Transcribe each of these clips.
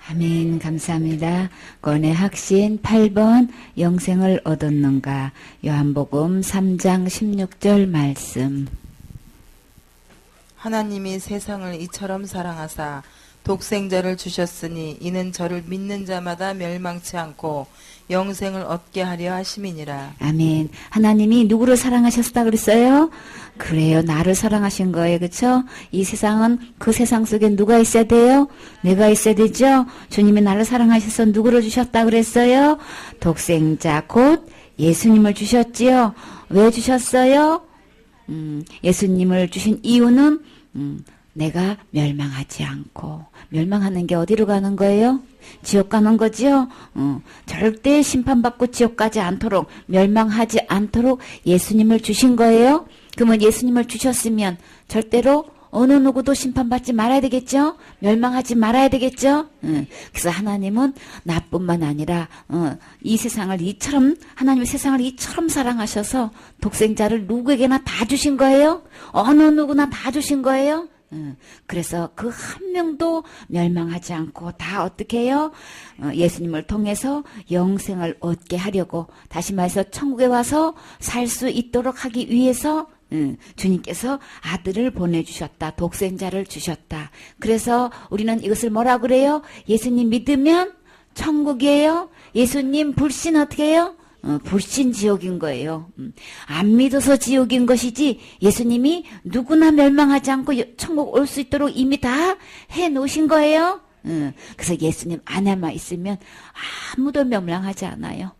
아멘. 감사합니다. 권의 학신 8번 영생을 얻었는가. 요한복음 3장 16절 말씀. 하나님이 세상을 이처럼 사랑하사 독생자를 주셨으니 이는 저를 믿는 자마다 멸망치 않고 영생을 얻게 하려 하심이니라. 아멘. 하나님이 누구를 사랑하셨다 그랬어요? 그래요. 나를 사랑하신 거예요. 그렇죠? 이 세상은 그 세상 속에 누가 있어야 돼요? 내가 있어야 되죠? 주님이 나를 사랑하셔서 누구를 주셨다 그랬어요? 독생자 곧 예수님을 주셨지요. 왜 주셨어요? 예수님을 주신 이유는 내가 멸망하지 않고, 멸망하는 게 어디로 가는 거예요? 지옥 가는 거지요? 절대 심판받고 지옥 가지 않도록, 멸망하지 않도록 예수님을 주신 거예요. 그러면 예수님을 주셨으면 절대로 어느 누구도 심판받지 말아야 되겠죠? 멸망하지 말아야 되겠죠? 그래서 하나님은 나뿐만 아니라 이 세상을 이처럼, 하나님이 세상을 이처럼 사랑하셔서 독생자를 누구에게나 다 주신 거예요? 어느 누구나 다 주신 거예요? 그래서 그 한 명도 멸망하지 않고 다 어떻게 해요? 예수님을 통해서 영생을 얻게 하려고, 다시 말해서 천국에 와서 살 수 있도록 하기 위해서 주님께서 아들을 보내주셨다. 독생자를 주셨다. 그래서 우리는 이것을 뭐라 그래요? 예수님 믿으면 천국이에요. 예수님 불신 어떻게 해요? 불신 지옥인 거예요. 안 믿어서 지옥인 것이지 예수님이 누구나 멸망하지 않고 천국 올 수 있도록 이미 다 해놓으신 거예요. 그래서 예수님 안에만 있으면 아무도 멸망하지 않아요.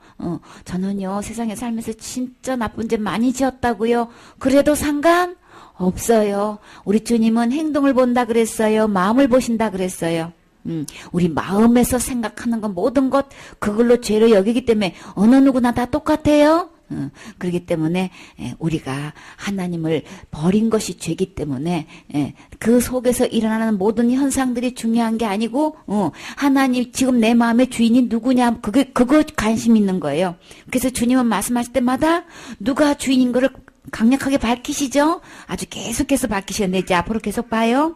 저는요 세상에 살면서 진짜 나쁜 죄 많이 지었다고요. 그래도 상관없어요. 우리 주님은 행동을 본다 그랬어요. 마음을 보신다 그랬어요. 우리 마음에서 생각하는 건 모든 것 그걸로 죄로 여기기 때문에 어느 누구나 다 똑같아요. 그렇기 때문에 우리가 하나님을 버린 것이 죄기 때문에 그 속에서 일어나는 모든 현상들이 중요한 게 아니고 하나님 지금 내 마음의 주인이 누구냐 그거 관심 있는 거예요. 그래서 주님은 말씀하실 때마다 누가 주인인 거를 강력하게 밝히시죠? 아주 계속해서 밝히셨는데 이제 앞으로 계속 봐요.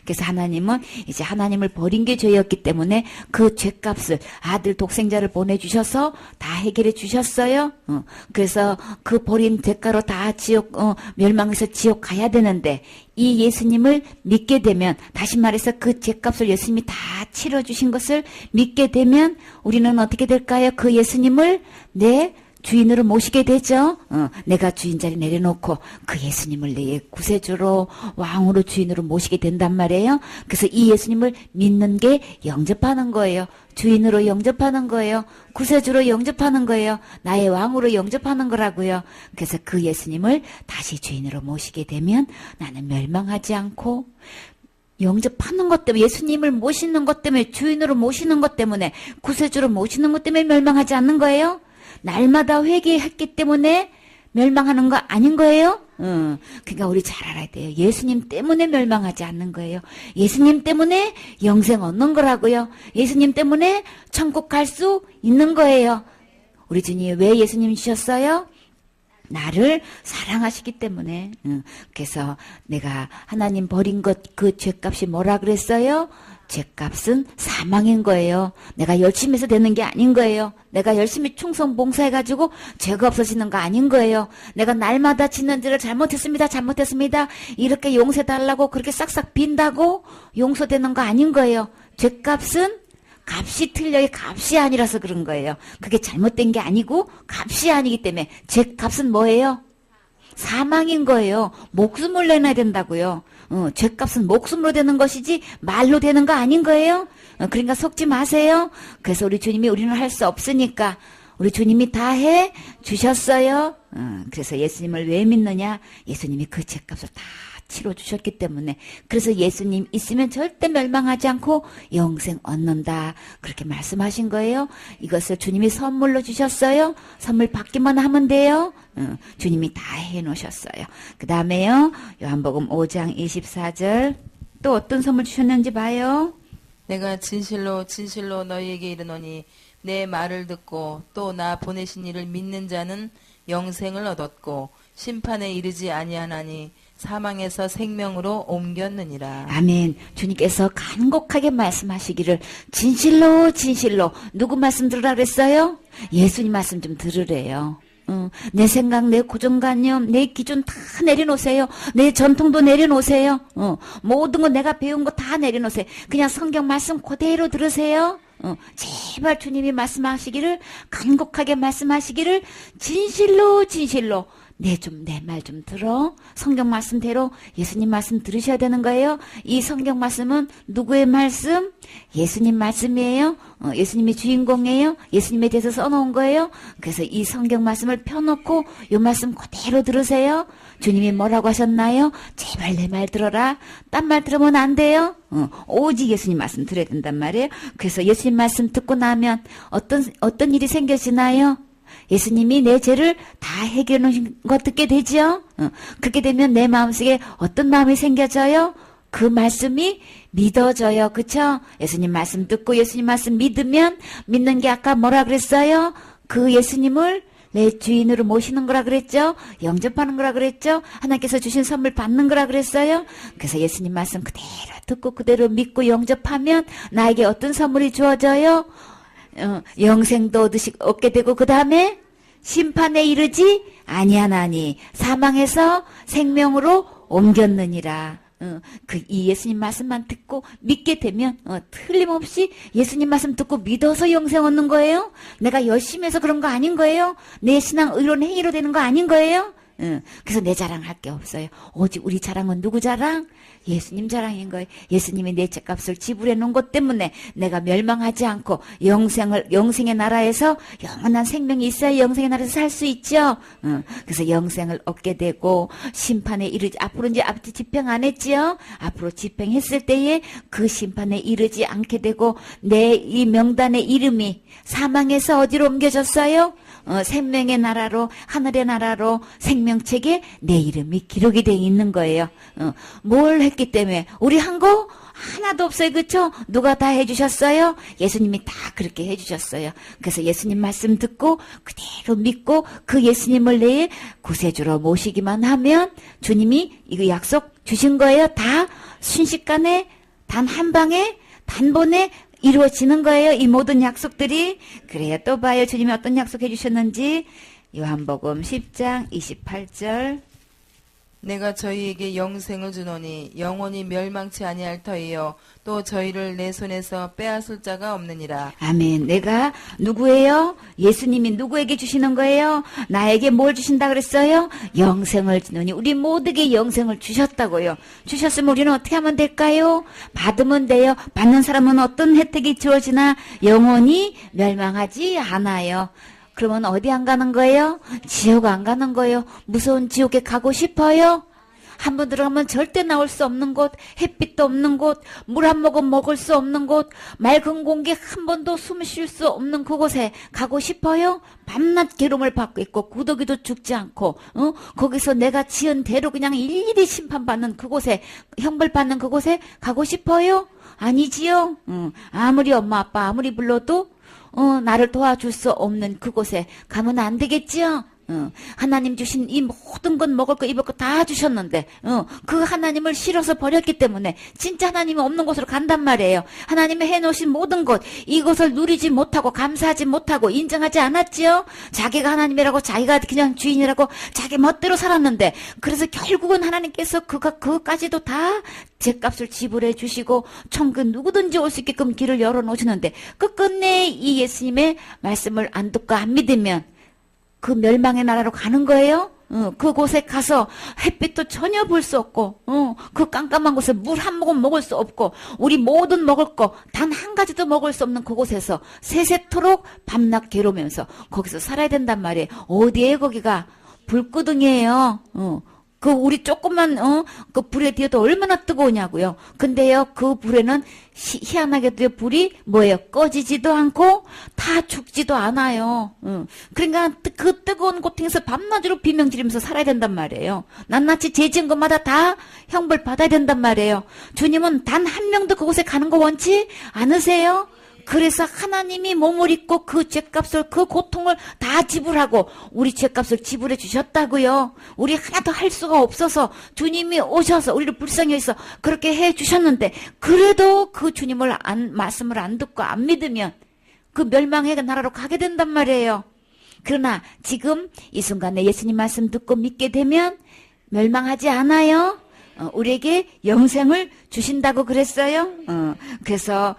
그래서 하나님은 이제 하나님을 버린 게 죄였기 때문에 그 죄값을 아들 독생자를 보내주셔서 다 해결해 주셨어요. 그래서 그 버린 대가로 다 지옥 멸망해서 지옥 가야 되는데 이 예수님을 믿게 되면, 다시 말해서 그 죄값을 예수님이 다 치러주신 것을 믿게 되면 우리는 어떻게 될까요? 그 예수님을 내 주인으로 모시게 되죠. 내가 주인 자리 내려놓고 그 예수님을 내 구세주로 왕으로 주인으로 모시게 된단 말이에요. 그래서 이 예수님을 믿는 게 영접하는 거예요. 주인으로 영접하는 거예요. 구세주로 영접하는 거예요. 나의 왕으로 영접하는 거라고요. 그래서 그 예수님을 다시 주인으로 모시게 되면 나는 멸망하지 않고, 영접하는 것 때문에, 예수님을 모시는 것 때문에, 주인으로 모시는 것 때문에, 구세주로 모시는 것 때문에 멸망하지 않는 거예요. 날마다 회개했기 때문에 멸망하는 거 아닌 거예요? 그러니까 우리 잘 알아야 돼요. 예수님 때문에 멸망하지 않는 거예요. 예수님 때문에 영생 얻는 거라고요. 예수님 때문에 천국 갈 수 있는 거예요. 우리 주님이 왜 예수님 주셨어요? 나를 사랑하시기 때문에. 그래서 내가 하나님 버린 것, 그 죄값이 뭐라 그랬어요? 죄값은 사망인 거예요. 내가 열심히 해서 되는 게 아닌 거예요. 내가 열심히 충성 봉사해가지고 죄가 없어지는 거 아닌 거예요. 내가 날마다 짓는 죄를 잘못했습니다. 이렇게 용서해달라고 그렇게 싹싹 빈다고 용서되는 거 아닌 거예요. 죄값은 값이 틀려요. 값이 아니라서 그런 거예요. 그게 잘못된 게 아니고 값이 아니기 때문에. 죄값은 뭐예요? 사망인 거예요. 목숨을 내놔야 된다고요. 죄값은 목숨으로 되는 것이지 말로 되는 거 아닌 거예요. 그러니까 속지 마세요. 그래서 우리 주님이 우리는 할 수 없으니까 우리 주님이 다 해 주셨어요. 그래서 예수님을 왜 믿느냐? 예수님이 그 죄값을 다 치러주셨기 때문에. 그래서 예수님 있으면 절대 멸망하지 않고 영생 얻는다, 그렇게 말씀하신 거예요. 이것을 주님이 선물로 주셨어요. 선물 받기만 하면 돼요. 주님이 다 해놓으셨어요. 그 다음에요, 요한복음 5장 24절 또 어떤 선물 주셨는지 봐요. 내가 진실로 진실로 너희에게 이르노니 내 말을 듣고 또 나 보내신 이를 믿는 자는 영생을 얻었고 심판에 이르지 아니하나니 사망에서 생명으로 옮겼느니라. 아멘. 주님께서 간곡하게 말씀하시기를 진실로 진실로 누구 말씀 들으라 그랬어요? 예수님 말씀 좀 들으래요. 내 생각, 내 고정관념, 내 기준 다 내려놓으세요. 내 전통도 내려놓으세요. 모든 거 내가 배운 거 다 내려놓으세요. 그냥 성경 말씀 그대로 들으세요. 제발 주님이 말씀하시기를, 간곡하게 말씀하시기를, 진실로 진실로 내 말 좀 들어. 성경 말씀대로 예수님 말씀 들으셔야 되는 거예요. 이 성경 말씀은 누구의 말씀? 예수님 말씀이에요. 예수님이 주인공이에요. 예수님에 대해서 써놓은 거예요. 그래서 이 성경 말씀을 펴놓고 이 말씀 그대로 들으세요. 주님이 뭐라고 하셨나요? 제발 내 말 들어라. 딴 말 들으면 안 돼요. 오직 예수님 말씀 들어야 된단 말이에요. 그래서 예수님 말씀 듣고 나면 어떤 일이 생겨지나요? 예수님이 내 죄를 다 해결해 놓으신 거 듣게 되죠? 그렇게 되면 내 마음속에 어떤 마음이 생겨져요? 그 말씀이 믿어져요. 그쵸? 예수님 말씀 듣고 예수님 말씀 믿으면, 믿는 게 아까 뭐라 그랬어요? 그 예수님을 내 주인으로 모시는 거라 그랬죠? 영접하는 거라 그랬죠? 하나님께서 주신 선물 받는 거라 그랬어요? 그래서 예수님 말씀 그대로 듣고 그대로 믿고 영접하면 나에게 어떤 선물이 주어져요? 영생도 얻게 되고 그 다음에 심판에 이르지 아니하나니 사망에서 생명으로 옮겼느니라. 이 예수님 말씀만 듣고 믿게 되면 틀림없이 예수님 말씀 듣고 믿어서 영생 얻는 거예요. 내가 열심히 해서 그런 거 아닌 거예요. 내 신앙 의론 행위로 되는 거 아닌 거예요. 그래서 내 자랑할 게 없어요. 오직 우리 자랑은 누구 자랑? 예수님 자랑인 거예요. 예수님이 내 죄값을 지불해 놓은 것 때문에 내가 멸망하지 않고 영생의 나라에서 영원한 생명이 있어야 영생의 나라에서 살 수 있죠. 그래서 영생을 얻게 되고 심판에 이르지, 앞으로 이제 앞뒤 집행 안 했지요. 앞으로 집행했을 때에 그 심판에 이르지 않게 되고 내 이 명단의 이름이 사망에서 어디로 옮겨졌어요? 생명의 나라로, 하늘의 나라로 생명책에 내 이름이 기록이 되어 있는 거예요. 뭘 했기 때문에? 우리 한 거 하나도 없어요. 그쵸? 누가 다 해주셨어요? 예수님이 다 그렇게 해주셨어요. 그래서 예수님 말씀 듣고 그대로 믿고 그 예수님을 내 구세주로 모시기만 하면 주님이 이거 약속 주신 거예요. 다 순식간에 단 한 방에 단번에 이루어지는 거예요. 이 모든 약속들이. 그래요. 또 봐요. 주님이 어떤 약속 해주셨는지. 요한복음 10장 28절. 내가 저희에게 영생을 주노니 영원히 멸망치 아니할 터이요 또 저희를 내 손에서 빼앗을 자가 없느니라. 아멘. 내가 누구예요? 예수님이 누구에게 주시는 거예요? 나에게 뭘 주신다 그랬어요? 영생을 주노니. 우리 모두에게 영생을 주셨다고요. 주셨으면 우리는 어떻게 하면 될까요? 받으면 돼요. 받는 사람은 어떤 혜택이 주어지나 영원히 멸망하지 않아요. 그러면 어디 안 가는 거예요? 지옥 안 가는 거예요. 무서운 지옥에 가고 싶어요? 한 번 들어가면 절대 나올 수 없는 곳, 햇빛도 없는 곳, 물 한 모금 먹을 수 없는 곳, 맑은 공기 한 번도 숨 쉴 수 없는 그곳에 가고 싶어요? 밤낮 괴로움을 받고 있고 구더기도 죽지 않고 거기서 내가 지은 대로 그냥 일일이 심판받는 그곳에, 형벌받는 그곳에 가고 싶어요? 아니지요. 아무리 엄마 아빠 아무리 불러도 나를 도와줄 수 없는 그곳에 가면 안 되겠지요? 하나님 주신 이 모든 것 먹을 거 입을 거 다 주셨는데 그 하나님을 싫어서 버렸기 때문에 진짜 하나님이 없는 곳으로 간단 말이에요. 하나님이 해놓으신 모든 것 이것을 누리지 못하고 감사하지 못하고 인정하지 않았지요. 자기가 하나님이라고 자기가 그냥 주인이라고 자기 멋대로 살았는데 그래서 결국은 하나님께서 그까지도 다 죄값을 지불해 주시고 천국 누구든지 올 수 있게끔 길을 열어놓으시는데 끝끝내 이 예수님의 말씀을 안 듣고 안 믿으면 그 멸망의 나라로 가는 거예요. 그곳에 가서 햇빛도 전혀 볼 수 없고 그 깜깜한 곳에 물 한 모금 먹을 수 없고 우리 모든 먹을 거 단 한 가지도 먹을 수 없는 그곳에서 세세토록 밤낮 괴로우면서 거기서 살아야 된단 말이에요. 어디에 거기가 불구덩이에요. 그 우리 조금만 그 불에 뒤에도 얼마나 뜨거우냐고요. 근데요 그 불에는 희한하게도 불이 뭐예요? 꺼지지도 않고 다 죽지도 않아요. 그러니까 그 뜨거운 고통에서 밤낮으로 비명 지르면서 살아야 된단 말이에요. 낱낱이 죄 지은 것마다 다 형벌 받아야 된단 말이에요. 주님은 단 한 명도 그곳에 가는 거 원치 않으세요? 그래서 하나님이 몸을 입고 그 죄값을, 그 고통을 다 지불하고 우리 죄값을 지불해 주셨다고요. 우리 하나도 할 수가 없어서 주님이 오셔서 우리를 불쌍히 해서 그렇게 해 주셨는데, 그래도 그 주님을 말씀을 안 듣고 안 믿으면 그 멸망의 나라로 가게 된단 말이에요. 그러나 지금 이 순간에 예수님 말씀 듣고 믿게 되면 멸망하지 않아요. 우리에게 영생을 주신다고 그랬어요. 그래서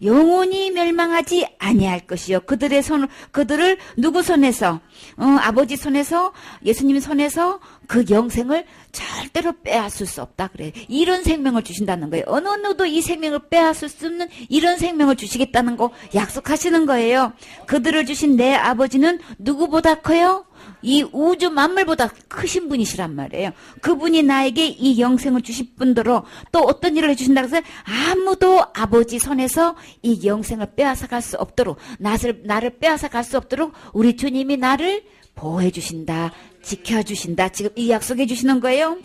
영원히 멸망하지 아니할 것이요. 그들을 누구 손에서? 아버지 손에서, 예수님 손에서 그 영생을 절대로 빼앗을 수 없다 그래요. 이런 생명을 주신다는 거예요. 어느 누구도 이 생명을 빼앗을 수 없는 이런 생명을 주시겠다는 거 약속하시는 거예요. 그들을 주신 내 아버지는 누구보다 커요? 이 우주 만물보다 크신 분이시란 말이에요. 그분이 나에게 이 영생을 주실 분들로 또 어떤 일을 해주신다고 해서 아무도 아버지 손에서 이 영생을 빼앗아갈 수 없도록, 나를 빼앗아갈 수 없도록 우리 주님이 나를 보호해 주신다, 지켜주신다. 지금 이 약속해 주시는 거예요.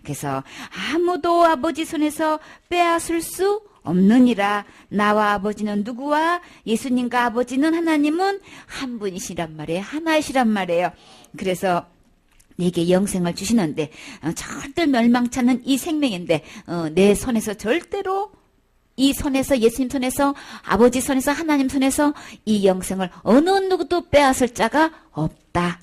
그래서 아무도 아버지 손에서 빼앗을 수 없느니라. 나와 아버지는 누구와? 예수님과 아버지는, 하나님은 한 분이시란 말이에요. 하나이시란 말이에요. 그래서 내게 영생을 주시는데 절대 멸망치 않는 이 생명인데 내 손에서 절대로, 이 손에서, 예수님 손에서, 아버지 손에서, 하나님 손에서 이 영생을 어느 누구도 빼앗을 자가 없다.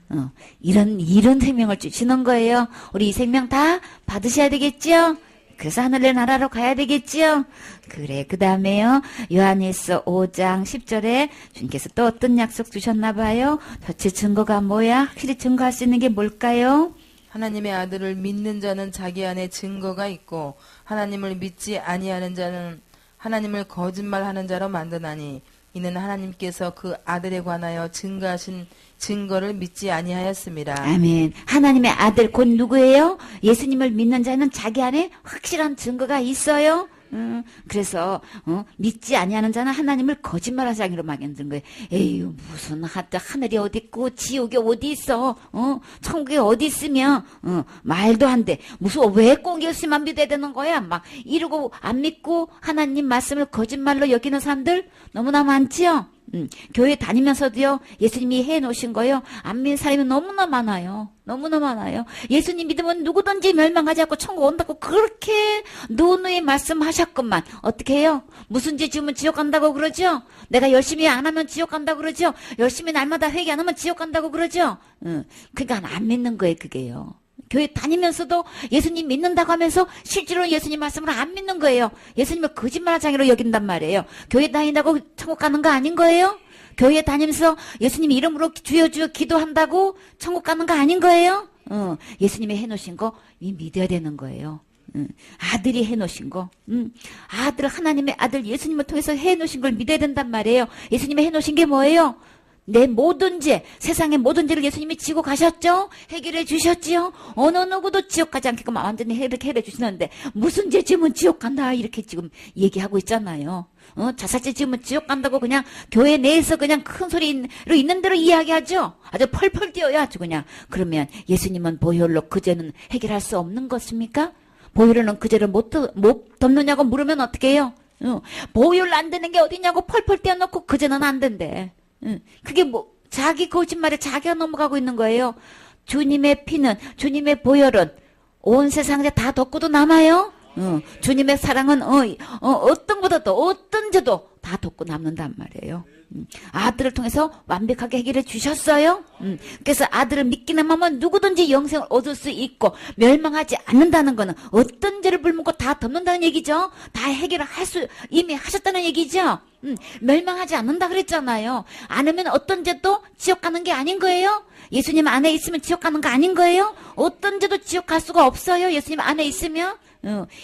이런 생명을 주시는 거예요. 우리 이 생명 다 받으셔야 되겠죠? 그래서 하늘의 나라로 가야 되겠지요? 그래, 그 다음에요. 요한일서 5장 10절에 주님께서 또 어떤 약속 주셨나 봐요. 도대체 증거가 뭐야? 확실히 증거할 수 있는 게 뭘까요? 하나님의 아들을 믿는 자는 자기 안에 증거가 있고 하나님을 믿지 아니하는 자는 하나님을 거짓말하는 자로 만드나니 이는 하나님께서 그 아들에 관하여 증거하신 증거를 믿지 아니하였습니다. 아멘. 하나님의 아들 곧 누구예요? 예수님을 믿는 자는 자기 안에 확실한 증거가 있어요. 그래서 믿지 아니하는 자는 하나님을 거짓말하는 자로 만드는 거예요. 에휴, 무슨 하늘이 어디 있고 지옥이 어디 있어? 천국이 어디 있으며 말도 안 돼. 무슨 왜 꼭 예수님만 믿어야 되는 거야? 막 이러고 안 믿고 하나님 말씀을 거짓말로 여기는 사람들 너무나 많지요. 교회 다니면서도요, 예수님이 해놓으신 거요, 안 믿는 사람이 너무나 많아요. 너무나 많아요. 예수님 믿으면 누구든지 멸망하지 않고 천국 온다고 그렇게 누누이 말씀하셨건만, 어떻게 해요? 무슨 죄 지으면 지옥 간다고 그러죠? 내가 열심히 안 하면 지옥 간다고 그러죠? 열심히 날마다 회개 안 하면 지옥 간다고 그러죠? 그러니까 안 믿는 거예요, 그게요. 교회 다니면서도 예수님 믿는다고 하면서 실제로 예수님 말씀을 안 믿는 거예요. 예수님을 거짓말하자기로 여긴단 말이에요. 교회 다닌다고 천국 가는 거 아닌 거예요? 교회 다니면서 예수님 이름으로 주여 주여 기도한다고 천국 가는 거 아닌 거예요? 예수님이 해놓으신 거 믿어야 되는 거예요. 아들이 해놓으신 거, 아들, 하나님의 아들 예수님을 통해서 해놓으신 걸 믿어야 된단 말이에요. 예수님이 해놓으신 게 뭐예요? 내 모든 죄, 세상의 모든 죄를 예수님이 지고 가셨죠? 해결해 주셨지요? 어느 누구도 지옥 가지 않게끔 완전히 해결해 주시는데, 무슨 죄 지으면 지옥 간다, 이렇게 지금 얘기하고 있잖아요. 자살죄 지으면 지옥 간다고 그냥 교회 내에서 그냥 큰 소리로 있는 대로 이야기하죠? 아주 펄펄 뛰어요, 아주 그냥. 그러면 예수님은 보혈로 그 죄는 해결할 수 없는 것입니까? 보혈로는 그 죄를 못 덮느냐고 물으면 어떻게 해요? 보혈로 안 되는 게 어디냐고 펄펄 뛰어놓고 그 죄는 안 된대. 그게 뭐 자기 거짓말에 자기가 넘어가고 있는 거예요. 주님의 피는, 주님의 보혈은 온 세상에 다 덮고도 남아요. 주님의 사랑은 어떤 것도 어떤 죄도 다 덮고 남는단 말이에요. 아들을 통해서 완벽하게 해결해 주셨어요. 그래서 아들을 믿기는 하면 누구든지 영생을 얻을 수 있고 멸망하지 않는다는 거는 어떤 죄를 불문고 다 덮는다는 얘기죠. 다 해결을 할 수 이미 하셨다는 얘기죠. 멸망하지 않는다 그랬잖아요. 안 하면 어떤 죄도 지옥 가는 게 아닌 거예요. 예수님 안에 있으면 지옥 가는 거 아닌 거예요. 어떤 죄도 지옥 갈 수가 없어요. 예수님 안에 있으면.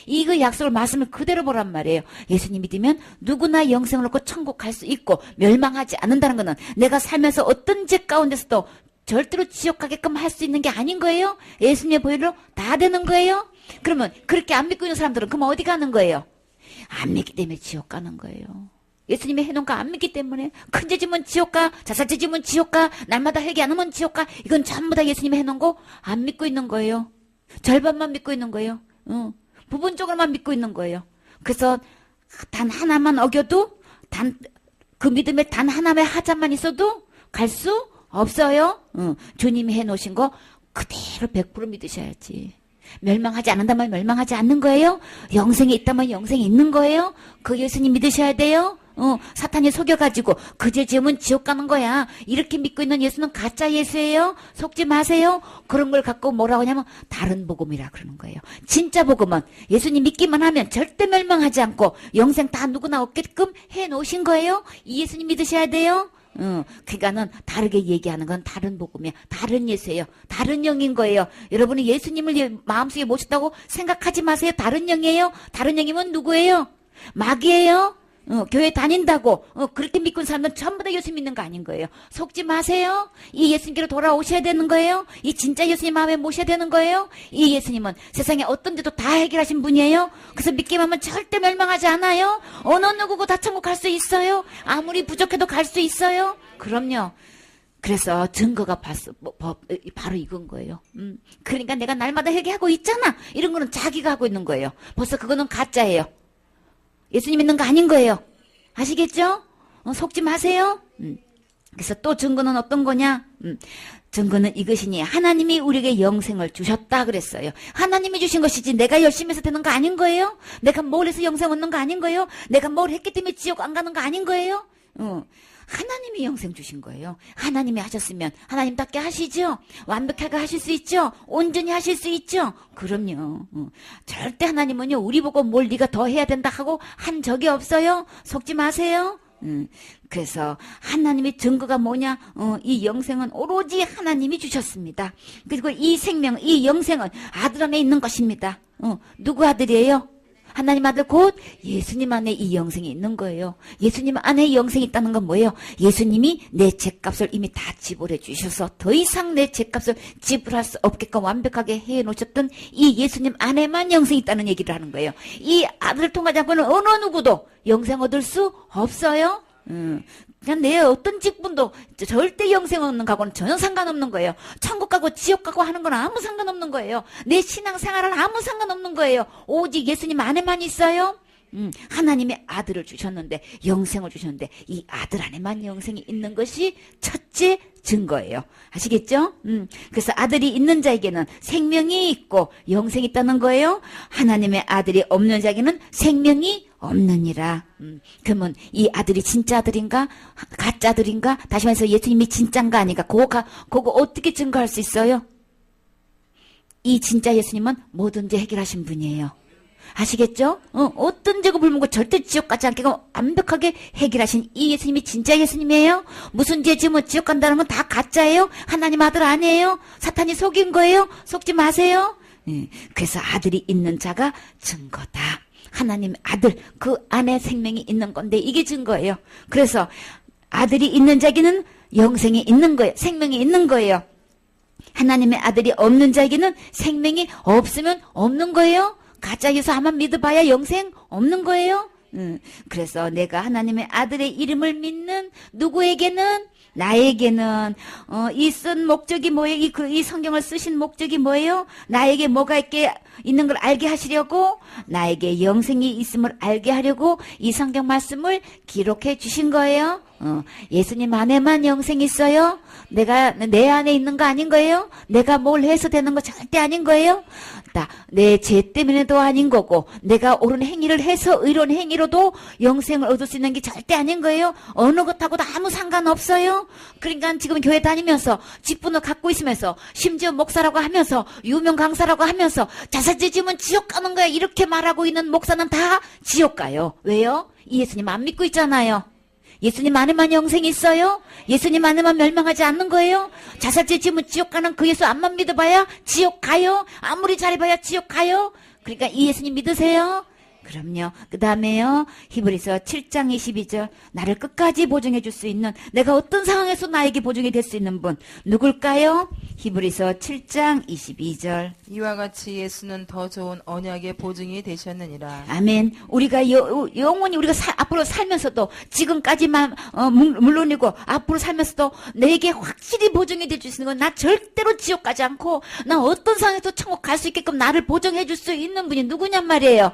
이거 약속을 말씀을 그대로 보란 말이에요. 예수님 믿으면 누구나 영생을 얻고 천국 갈 수 있고 멸망하지 않는다는 거는 내가 살면서 어떤 죄 가운데서도 절대로 지옥 가게끔 할 수 있는 게 아닌 거예요. 예수님의 보혈로 다 되는 거예요. 그러면 그렇게 안 믿고 있는 사람들은 그럼 어디 가는 거예요? 안 믿기 때문에 지옥 가는 거예요. 예수님이 해놓은 거 안 믿기 때문에 큰 죄 지면 지옥 가, 자살죄 지면 지옥 가, 날마다 회개 안 하면 지옥 가. 이건 전부 다 예수님이 해놓은 거 안 믿고 있는 거예요. 절반만 믿고 있는 거예요. 부분적으로만 믿고 있는 거예요. 그래서 단 하나만 어겨도 그 믿음에 단 하나의 하자만 있어도 갈 수 없어요. 주님이 해놓으신 거 그대로 100% 믿으셔야지. 멸망하지 않는다면 멸망하지 않는 거예요. 영생이 있다면 영생이 있는 거예요. 그 예수님 믿으셔야 돼요. 사탄이 속여가지고 그제 지으면 지옥 가는 거야. 이렇게 믿고 있는 예수는 가짜 예수예요. 속지 마세요. 그런 걸 갖고 뭐라고 하냐면 다른 복음이라 그러는 거예요. 진짜 복음은 예수님 믿기만 하면 절대 멸망하지 않고 영생 다 누구나 얻게끔 해놓으신 거예요. 이 예수님 믿으셔야 돼요. 그러니까는 다르게 얘기하는 건 다른 복음이야. 다른 예수예요. 다른 영인 거예요. 여러분이 예수님을 마음속에 모셨다고 생각하지 마세요. 다른 영이에요. 다른 영이면 누구예요? 마귀예요. 교회 다닌다고 그렇게 믿고 있는 사람들은 전부 다 예수 믿는 거 아닌 거예요. 속지 마세요. 이 예수님께로 돌아오셔야 되는 거예요. 이 진짜 예수님 마음에 모셔야 되는 거예요. 이 예수님은 세상에 어떤 데도 다 해결하신 분이에요. 그래서 믿기만 하면 절대 멸망하지 않아요. 어느 누구고 다 천국 갈 수 있어요. 아무리 부족해도 갈 수 있어요. 그럼요. 그래서 증거가 바로 이건 거예요. 그러니까 내가 날마다 회개하고 있잖아. 이런 거는 자기가 하고 있는 거예요. 벌써 그거는 가짜예요. 예수님 믿는 거 아닌 거예요. 아시겠죠? 속지 마세요. 그래서 또 증거는 어떤 거냐? 증거는 이것이니 하나님이 우리에게 영생을 주셨다 그랬어요. 하나님이 주신 것이지 내가 열심히 해서 되는 거 아닌 거예요. 내가 뭘 해서 영생 얻는 거 아닌 거예요. 내가 뭘 했기 때문에 지옥 안 가는 거 아닌 거예요. 하나님이 영생 주신 거예요. 하나님이 하셨으면 하나님답게 하시죠. 완벽하게 하실 수 있죠. 온전히 하실 수 있죠. 그럼요. 절대 하나님은요 우리 보고 뭘 네가 더 해야 된다 하고 한 적이 없어요. 속지 마세요. 그래서 하나님의 증거가 뭐냐? 이 영생은 오로지 하나님이 주셨습니다. 그리고 이 생명, 이 영생은 아들 안에 있는 것입니다. 누구 아들이에요? 하나님 아들 곧 예수님 안에 이 영생이 있는 거예요. 예수님 안에 영생이 있다는 건 뭐예요? 예수님이 내 죄값을 이미 다 지불해 주셔서 더 이상 내 죄값을 지불할 수 없게끔 완벽하게 해놓으셨던 이 예수님 안에만 영생이 있다는 얘기를 하는 거예요. 이 아들을 통하지 않고는 어느 누구도 영생 얻을 수 없어요. 그냥 내 어떤 직분도 절대 영생 얻는 거하고는 전혀 상관없는 거예요. 천국 가고 지옥 가고 하는 건 아무 상관없는 거예요. 내 신앙생활은 아무 상관없는 거예요. 오직 예수님 안에만 있어요. 하나님의 아들을 주셨는데 영생을 주셨는데 이 아들 안에만 영생이 있는 것이 첫째 증거예요. 아시겠죠? 그래서 아들이 있는 자에게는 생명이 있고 영생이 있다는 거예요. 하나님의 아들이 없는 자에게는 생명이 없느니라. 그러면 이 아들이 진짜 아들인가 가짜 아들인가? 다시 말해서 예수님이 진짜인가 아닌가? 그거 어떻게 증거할 수 있어요? 이 진짜 예수님은 뭐든지 해결하신 분이에요. 아시겠죠? 어떤 죄고 불문고 절대 지옥 가지 않게 완벽하게 해결하신 이 예수님이 진짜 예수님이에요. 무슨 죄 지으면 지옥 간다는 건 다 가짜예요. 하나님 아들 아니에요. 사탄이 속인 거예요. 속지 마세요. 그래서 아들이 있는 자가 증거다. 하나님 아들 그 안에 생명이 있는 건데 이게 증거예요. 그래서 아들이 있는 자에게는 영생이 있는 거예요. 생명이 있는 거예요. 하나님의 아들이 없는 자에게는 생명이 없으면 없는 거예요. 가짜 예수 한번 믿어봐야 영생 없는 거예요. 그래서 내가 하나님의 아들의 이름을 믿는 누구에게는 나에게는 이 쓴 목적이 뭐예요? 이 성경을 쓰신 목적이 뭐예요? 나에게 뭐가 있는 걸 알게 하시려고 나에게 영생이 있음을 알게 하려고 이 성경 말씀을 기록해 주신 거예요. 예수님 안에만 영생이 있어요. 내가 내 안에 있는 거 아닌 거예요. 내가 뭘 해서 되는 거 절대 아닌 거예요. 내 죄 때문에도 아닌 거고 내가 옳은 행위를 해서 의로운 행위로도 영생을 얻을 수 있는 게 절대 아닌 거예요. 어느 것하고도 아무 상관없어요. 그러니까 지금 교회 다니면서 직분을 갖고 있으면서 심지어 목사라고 하면서 유명 강사라고 하면서 자살죄 지으면 지옥 가는 거야 이렇게 말하고 있는 목사는 다 지옥 가요. 왜요? 이 예수님 안 믿고 있잖아요. 예수님 안에만 영생이 있어요? 예수님 안에만 멸망하지 않는 거예요? 자살죄 지으면 지옥 가는 그 예수 안만 믿어봐야 지옥 가요? 아무리 잘해봐야 지옥 가요? 그러니까 이 예수님 믿으세요? 그럼요. 그 다음에요. 히브리서 7장 22절. 나를 끝까지 보증해 줄 수 있는 내가 어떤 상황에서 나에게 보증이 될 수 있는 분 누굴까요? 히브리서 7장 22절. 이와 같이 예수는 더 좋은 언약의 보증이 되셨느니라. 아멘. 우리가 영원히 우리가 앞으로 살면서도 지금까지만 물론이고 앞으로 살면서도 내게 확실히 보증이 될 수 있는 건 나 절대로 지옥 가지 않고 나 어떤 상황에서 천국 갈 수 있게끔 나를 보증해 줄 수 있는 분이 누구냔 말이에요.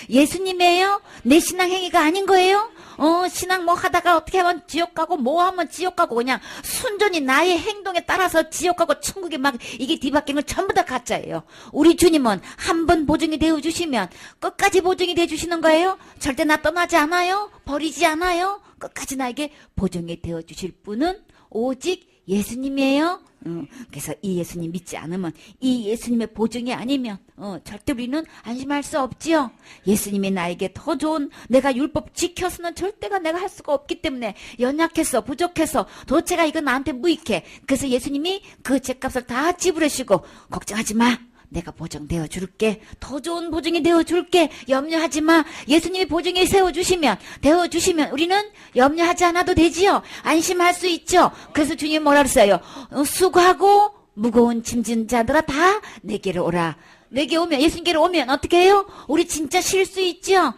예수님이에요? 내 신앙 행위가 아닌 거예요? 신앙 뭐 하다가 어떻게 하면 지옥 가고 뭐 하면 지옥 가고 그냥 순전히 나의 행동에 따라서 지옥 가고 천국에 막 이게 뒤바뀌는 건 전부 다 가짜예요. 우리 주님은 한 번 보증이 되어 주시면 끝까지 보증이 되어 주시는 거예요. 절대 나 떠나지 않아요. 버리지 않아요. 끝까지 나에게 보증이 되어 주실 분은 오직 예수님이에요. 그래서 이 예수님 믿지 않으면, 이 예수님의 보증이 아니면 절대 우리는 안심할 수 없지요. 예수님이 나에게 더 좋은, 내가 율법 지켜서는 절대가 내가 할 수가 없기 때문에 연약해서 부족해서 도대체가 이거 나한테 무익해. 그래서 예수님이 그 죄값을 다 지불하시고 걱정하지 마. 내가 보증되어 줄게. 더 좋은 보증이 되어 줄게. 염려하지 마. 예수님이 보증에 세워주시면, 되어 주시면 우리는 염려하지 않아도 되지요. 안심할 수 있죠. 그래서 주님 뭐라 그랬어요? 수고하고 무거운 짐진 자들아 다 내게로 오라. 내게 오면, 예수님께로 오면 어떻게 해요? 우리 진짜 쉴 수 있죠.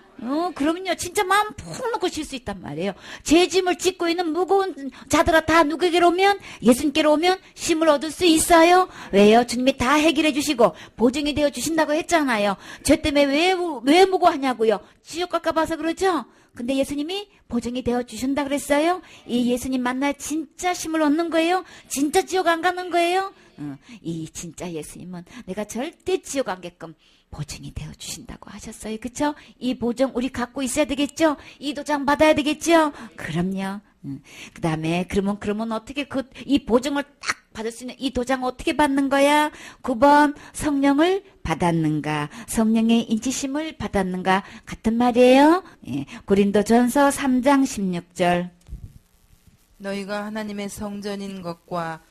그러면요, 진짜 마음 푹 놓고 쉴 수 있단 말이에요. 죄 짐을 짓고 있는 무거운 자들아 다 누구에게로 오면, 예수님께로 오면 쉼을 얻을 수 있어요. 왜요? 주님이 다 해결해 주시고 보증이 되어 주신다고 했잖아요. 죄 때문에 왜 무고하냐고요? 지옥 갈까 봐서 그러죠? 근데 예수님이 보증이 되어 주신다 그랬어요. 이 예수님 만나야 진짜 쉼을 얻는 거예요. 진짜 지옥 안 가는 거예요. 이 진짜 예수님은 내가 절대 지옥 안 가게끔 보증이 되어 주신다고 하셨어요. 그쵸? 이 보증 우리 갖고 있어야 되겠죠? 이 도장 받아야 되겠죠? 그럼요. 그 다음에 그러면 어떻게 이 보증을 딱 받을 수 있는 이 도장 어떻게 받는 거야? 9번 성령을 받았는가? 성령의 인치심을 받았는가? 같은 말이에요. 예, 고린도전서 3장 16절. 너희가 하나님의 성전인 것과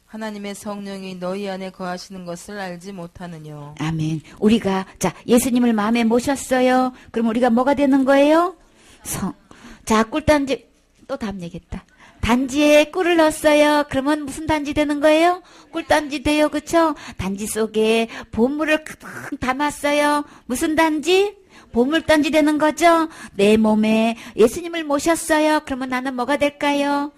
하나님의 성령이 너희 안에 거하시는 것을 알지 못하느뇨. 아멘. 우리가 자 예수님을 마음에 모셨어요. 그럼 우리가 뭐가 되는 거예요? 자 꿀단지 또 다음 얘기했다. 단지에 꿀을 넣었어요. 그러면 무슨 단지 되는 거예요? 꿀단지 돼요. 그쵸? 단지 속에 보물을 가득 담았어요. 무슨 단지? 보물단지 되는 거죠? 내 몸에 예수님을 모셨어요. 그러면 나는 뭐가 될까요?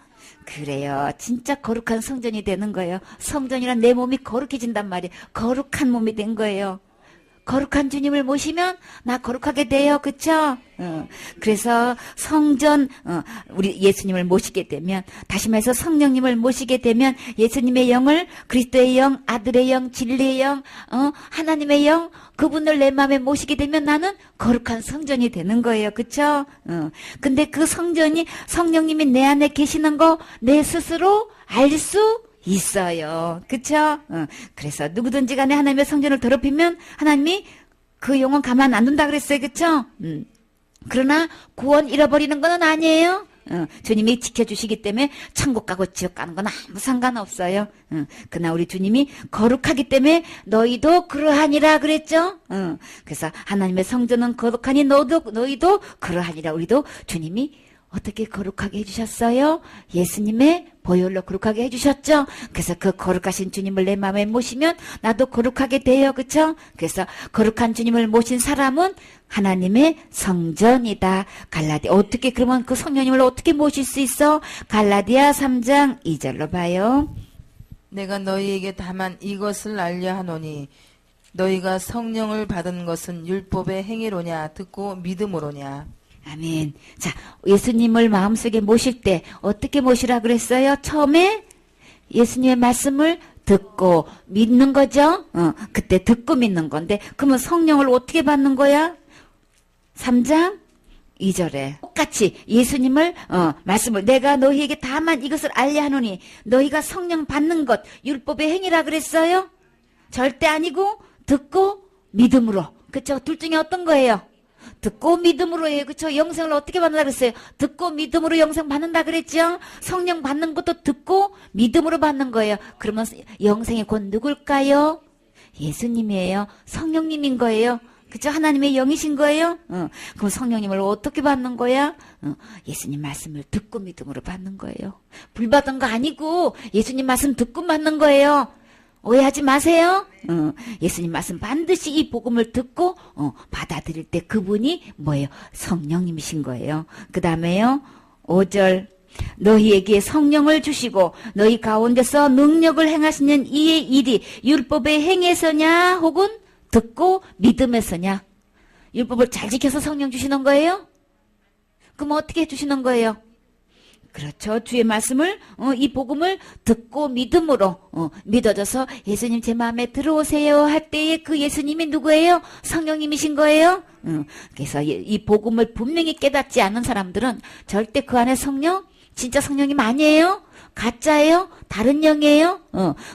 그래요. 진짜 거룩한 성전이 되는 거예요. 성전이란 내 몸이 거룩해진단 말이에요. 거룩한 몸이 된 거예요. 거룩한 주님을 모시면 나 거룩하게 돼요. 그쵸? 그래서 성전, 우리 예수님을 모시게 되면, 다시 말해서 성령님을 모시게 되면 예수님의 영을, 그리스도의 영, 아들의 영, 진리의 영, 하나님의 영, 그분을 내 마음에 모시게 되면 나는 거룩한 성전이 되는 거예요. 그쵸? 근데 그 성전이 성령님이 내 안에 계시는 거 내 스스로 알 수 있어요. 그쵸? 그래서 누구든지 간에 하나님의 성전을 더럽히면 하나님이 그 영혼 가만 안 둔다 그랬어요. 그쵸? 그러나 구원 잃어버리는 건 아니에요. 주님이 지켜주시기 때문에 천국 가고 지옥 가는 건 아무 상관없어요. 그러나 우리 주님이 거룩하기 때문에 너희도 그러하니라 그랬죠. 그래서 하나님의 성전은 거룩하니 너희도 그러하니라. 우리도 주님이 어떻게 거룩하게 해주셨어요? 예수님의 보혈로 거룩하게 해주셨죠? 그래서 그 거룩하신 주님을 내 마음에 모시면 나도 거룩하게 돼요. 그쵸? 그래서 거룩한 주님을 모신 사람은 하나님의 성전이다. 어떻게 그러면 그 성령님을 어떻게 모실 수 있어? 갈라디아 3장 2절로 봐요. 내가 너희에게 다만 이것을 알려 하노니 너희가 성령을 받은 것은 율법의 행위로냐 듣고 믿음으로냐. 아멘. 자, 예수님을 마음속에 모실 때 어떻게 모시라 그랬어요? 처음에 예수님의 말씀을 듣고 믿는 거죠? 그때 듣고 믿는 건데, 그러면 성령을 어떻게 받는 거야? 3장 2절에 똑같이 예수님을 말씀을 내가 너희에게 다만 이것을 알려 하노니 너희가 성령 받는 것 율법의 행위라 그랬어요? 절대 아니고 듣고 믿음으로. 그쵸? 둘 중에 어떤 거예요? 듣고 믿음으로 해요. 그쵸? 영생을 어떻게 받는다 그랬어요? 듣고 믿음으로 영생 받는다 그랬죠? 성령 받는 것도 듣고 믿음으로 받는 거예요. 그러면 영생이 곧 누굴까요? 예수님이에요. 성령님인 거예요. 그쵸? 하나님의 영이신 거예요? 그럼 성령님을 어떻게 받는 거야? 예수님 말씀을 듣고 믿음으로 받는 거예요. 불 받은 거 아니고 예수님 말씀 듣고 받는 거예요. 오해하지 마세요. 예수님 말씀 반드시 이 복음을 듣고 받아들일 때 그분이 뭐예요? 성령님이신 거예요. 그 다음에요 5절 너희에게 성령을 주시고 너희 가운데서 능력을 행하시는 이의 일이 율법의 행에서냐 혹은 듣고 믿음에서냐. 율법을 잘 지켜서 성령 주시는 거예요? 그럼 어떻게 해주시는 거예요? 그렇죠. 주의 말씀을 이 복음을 듣고 믿음으로 믿어져서 예수님 제 마음에 들어오세요 할 때에 그 예수님이 누구예요? 성령님이신 거예요. 그래서 이 복음을 분명히 깨닫지 않은 사람들은 절대 그 안에 성령, 진짜 성령님 아니에요. 가짜예요? 다른 영이에요?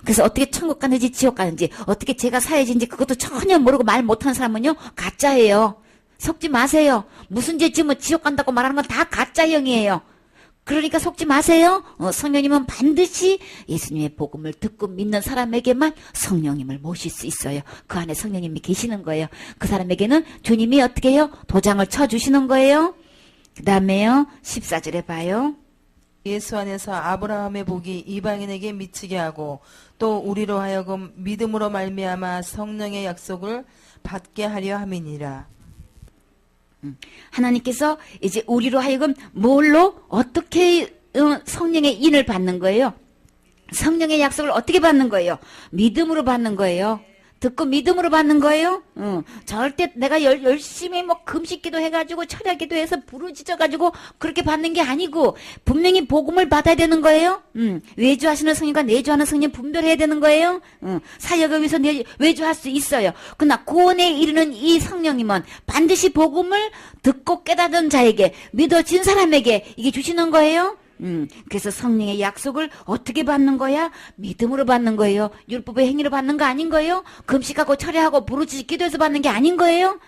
그래서 어떻게 천국 가는지 지옥 가는지 어떻게 죄가 사해진지 그것도 전혀 모르고 말 못하는 사람은요 가짜예요. 속지 마세요. 무슨 죄 지으면 지옥 간다고 말하는 건 다 가짜 영이에요. 그러니까 속지 마세요. 성령님은 반드시 예수님의 복음을 듣고 믿는 사람에게만 성령님을 모실 수 있어요. 그 안에 성령님이 계시는 거예요. 그 사람에게는 주님이 어떻게 해요? 도장을 쳐주시는 거예요. 그 다음에요 14절에 봐요. 예수 안에서 아브라함의 복이 이방인에게 미치게 하고 또 우리로 하여금 믿음으로 말미암아 성령의 약속을 받게 하려 함이니라. 하나님께서 이제 우리로 하여금 뭘로 어떻게 성령의 인을 받는 거예요? 성령의 약속을 어떻게 받는 거예요? 믿음으로 받는 거예요. 듣고 믿음으로 받는 거예요. 절대 내가 열심히 뭐 금식기도 해가지고 철야기도 해서 부르짖어가지고 그렇게 받는 게 아니고 분명히 복음을 받아야 되는 거예요. 외주하시는 성령과 내주하는 성령 분별해야 되는 거예요. 사역을 위해서 외주할 수 있어요. 그러나 구원에 이르는 이 성령님은 반드시 복음을 듣고 깨닫은 자에게 믿어진 사람에게 이게 주시는 거예요. 그래서 성령의 약속을 어떻게 받는 거야? 믿음으로 받는 거예요. 율법의 행위로 받는 거 아닌 거예요? 금식하고 철야하고 부르짖기 기도해서 받는 게 아닌 거예요?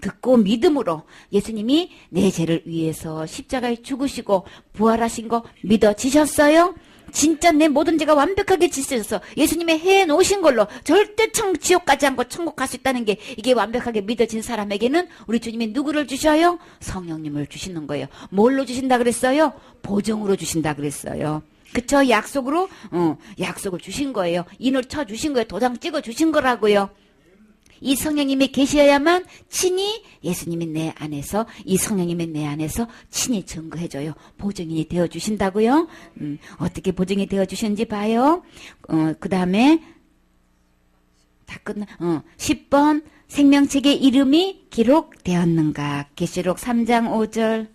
듣고 믿음으로 예수님이 내 죄를 위해서 십자가에 죽으시고 부활하신 거 믿어지셨어요? 진짜 내 모든 죄가 완벽하게 찢어져서 예수님의 해놓으신 걸로 절대 지옥 가지 않고 천국 갈 수 있다는 게 이게 완벽하게 믿어진 사람에게는 우리 주님이 누구를 주셔요? 성령님을 주시는 거예요. 뭘로 주신다 그랬어요? 보정으로 주신다 그랬어요. 그쵸? 약속으로 약속을 주신 거예요. 인을 쳐 주신 거예요. 도장 찍어 주신 거라고요. 이 성령님이 계셔야만 친히 예수님이 내 안에서 이 성령님이 내 안에서 친히 증거해줘요. 보증인이 되어주신다고요. 어떻게 보증이 되어주시는지 봐요. 그 다음에 다 끝나. 10번 생명책에 이름이 기록되었는가. 계시록 3장 5절.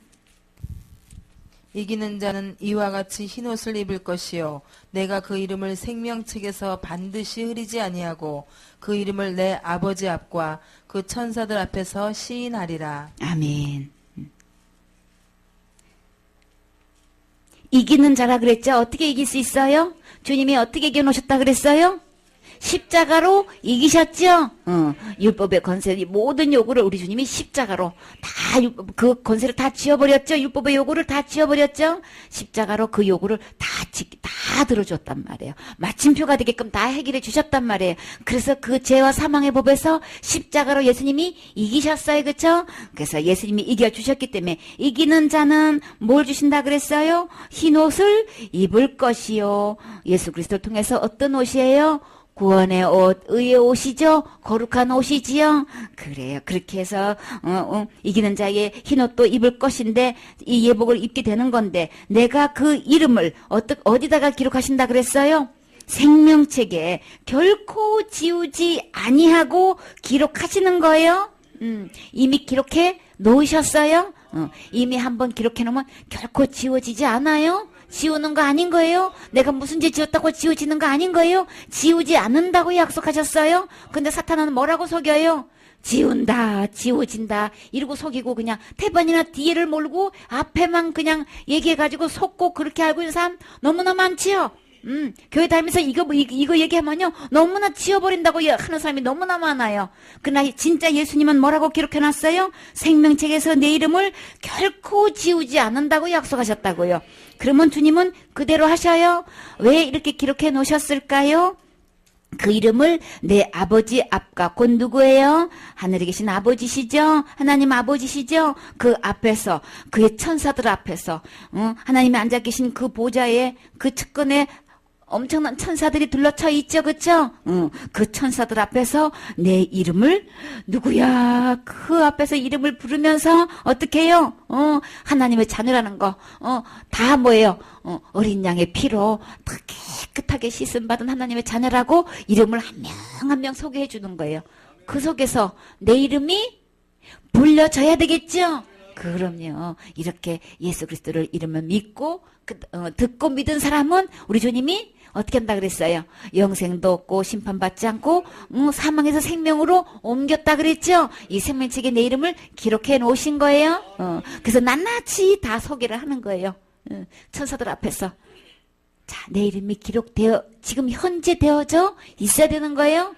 이기는 자는 이와 같이 흰옷을 입을 것이요 내가 그 이름을 생명책에서 반드시 흐리지 아니하고 그 이름을 내 아버지 앞과 그 천사들 앞에서 시인하리라. 아멘. 이기는 자라 그랬죠? 어떻게 이길 수 있어요? 주님이 어떻게 이겨놓으셨다 그랬어요? 십자가로 이기셨죠? 율법의 권세, 모든 요구를 우리 주님이 십자가로 그 권세를 다 지워버렸죠? 율법의 요구를 다 지워버렸죠? 십자가로 그 요구를 다 들어줬단 말이에요. 마침표가 되게끔 다 해결해 주셨단 말이에요. 그래서 그 죄와 사망의 법에서 십자가로 예수님이 이기셨어요. 그쵸? 그래서 예수님이 이겨주셨기 때문에 이기는 자는 뭘 주신다 그랬어요? 흰 옷을 입을 것이요. 예수 그리스도를 통해서 어떤 옷이에요? 구원의 옷, 의의 옷이죠? 거룩한 옷이지요? 그래요. 그렇게 해서, 이기는 자의 흰 옷도 입을 것인데, 이 예복을 입게 되는 건데, 내가 그 이름을 어디다가 기록하신다 그랬어요? 생명책에 결코 지우지 아니하고 기록하시는 거예요? 이미 기록해 놓으셨어요? 이미 한번 기록해 놓으면 결코 지워지지 않아요? 지우는 거 아닌 거예요? 내가 무슨 죄 지었다고 지워지는 거 아닌 거예요? 지우지 않는다고 약속하셨어요? 근데 사탄은 뭐라고 속여요? 지운다, 지워진다, 이러고 속이고 그냥 태반이나 뒤를 몰고 앞에만 그냥 얘기해가지고 속고 그렇게 알고 있는 사람 너무나 많지요? 교회 다니면서 이거 얘기하면요. 너무나 지워버린다고 하는 사람이 너무나 많아요. 그러나 진짜 예수님은 뭐라고 기록해놨어요? 생명책에서 내 이름을 결코 지우지 않는다고 약속하셨다고요. 그러면 주님은 그대로 하셔요. 왜 이렇게 기록해 놓으셨을까요? 그 이름을 내 아버지 앞과 곧 누구예요? 하늘에 계신 아버지시죠? 하나님 아버지시죠? 그 앞에서 그의 천사들 앞에서 하나님이 앉아 계신 그 보좌에 그 측근에 엄청난 천사들이 둘러쳐 있죠. 그쵸? 그 천사들 앞에서 내 이름을 누구야? 그 앞에서 이름을 부르면서 어떻게 해요? 하나님의 자녀라는 거 다 뭐예요? 어린 양의 피로 다 깨끗하게 씻음 받은 하나님의 자녀라고 이름을 한 명 한 명 소개해 주는 거예요. 그 속에서 내 이름이 불려져야 되겠죠? 그럼요. 이렇게 예수 그리스도를 이름을 믿고 듣고 믿은 사람은 우리 주님이 어떻게 한다 그랬어요? 영생도 없고 심판받지 않고 사망에서 생명으로 옮겼다 그랬죠? 이 생명책에 내 이름을 기록해 놓으신 거예요. 그래서 낱낱이 다 소개를 하는 거예요. 천사들 앞에서. 자, 내 이름이 기록되어 지금 현재 되어져 있어야 되는 거예요.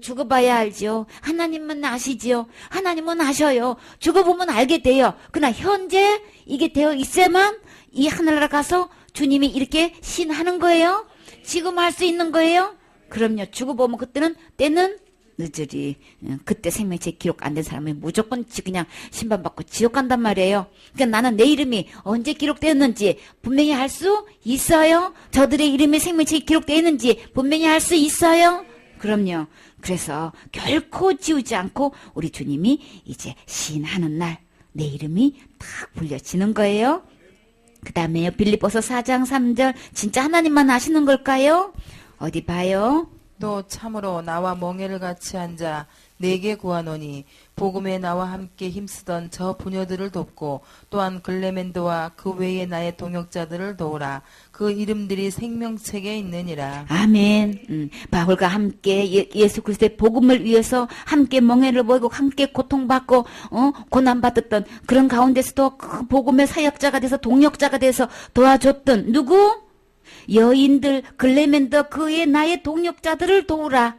죽어봐야 알죠. 하나님은 아시지요. 하나님은 아셔요. 죽어보면 알게 돼요. 그러나 현재 이게 되어 있어야만 이 하늘나라 가서 주님이 이렇게 신하는 거예요. 지금 할 수 있는 거예요. 그럼요. 죽어보면 그때는 때는 늦으리. 그때 생명책 기록 안 된 사람은 무조건 그냥 심판받고 지옥 간단 말이에요. 그러니까 나는 내 이름이 언제 기록되었는지 분명히 알 수 있어요. 저들의 이름이 생명책에 기록되어 있는지 분명히 알 수 있어요. 그럼요. 그래서 결코 지우지 않고 우리 주님이 이제 시인하는 날 내 이름이 딱 불려지는 거예요. 그 다음에요. 빌립보서 4장 3절 진짜 하나님만 아시는 걸까요? 어디 봐요. 또 참으로 나와 멍에를 같이 앉아 내게 구하노니 복음에 나와 함께 힘쓰던 저 부녀들을 돕고 또한 글레멘도와 그 외에 나의 동역자들을 도우라. 그 이름들이 생명책에 있느니라. 아멘. 바울과 함께 예수 그리스도의 복음을 위해서 함께 멍에를 보이고 함께 고통받고 고난받았던 그런 가운데서도 그 복음의 사역자가 돼서 동역자가 돼서 도와줬던 누구? 여인들 글레멘더 그의 나의 동역자들을 도우라.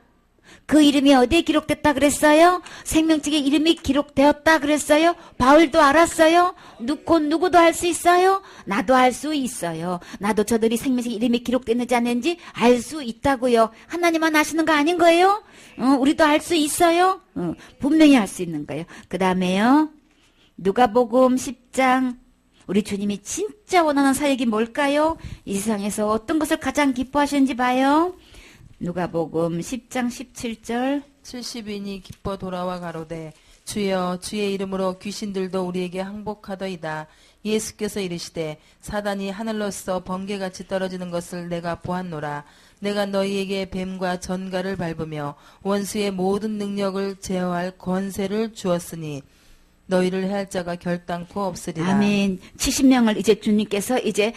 그 이름이 어디에 기록됐다 그랬어요? 생명책에 이름이 기록되었다 그랬어요? 바울도 알았어요? 누구도 알 수 있어요? 나도 알 수 있어요. 나도 저들이 생명책에 이름이 기록됐는지 안 했는지 알 수 있다고요. 하나님만 아시는 거 아닌 거예요? 우리도 알 수 있어요? 분명히 알 수 있는 거예요. 그 다음에요. 누가복음 10장 우리 주님이 진짜 원하는 사역이 뭘까요? 이 세상에서 어떤 것을 가장 기뻐하시는지 봐요. 누가복음 10장 17절 70인이 기뻐 돌아와 가로되 주여 주의 이름으로 귀신들도 우리에게 항복하더이다. 예수께서 이르시되 사단이 하늘로서 번개같이 떨어지는 것을 내가 보았노라. 내가 너희에게 뱀과 전갈을 밟으며 원수의 모든 능력을 제어할 권세를 주었으니 너희를 해할 자가 결단코 없으리라. 아멘. 70명을 이제 주님께서 이제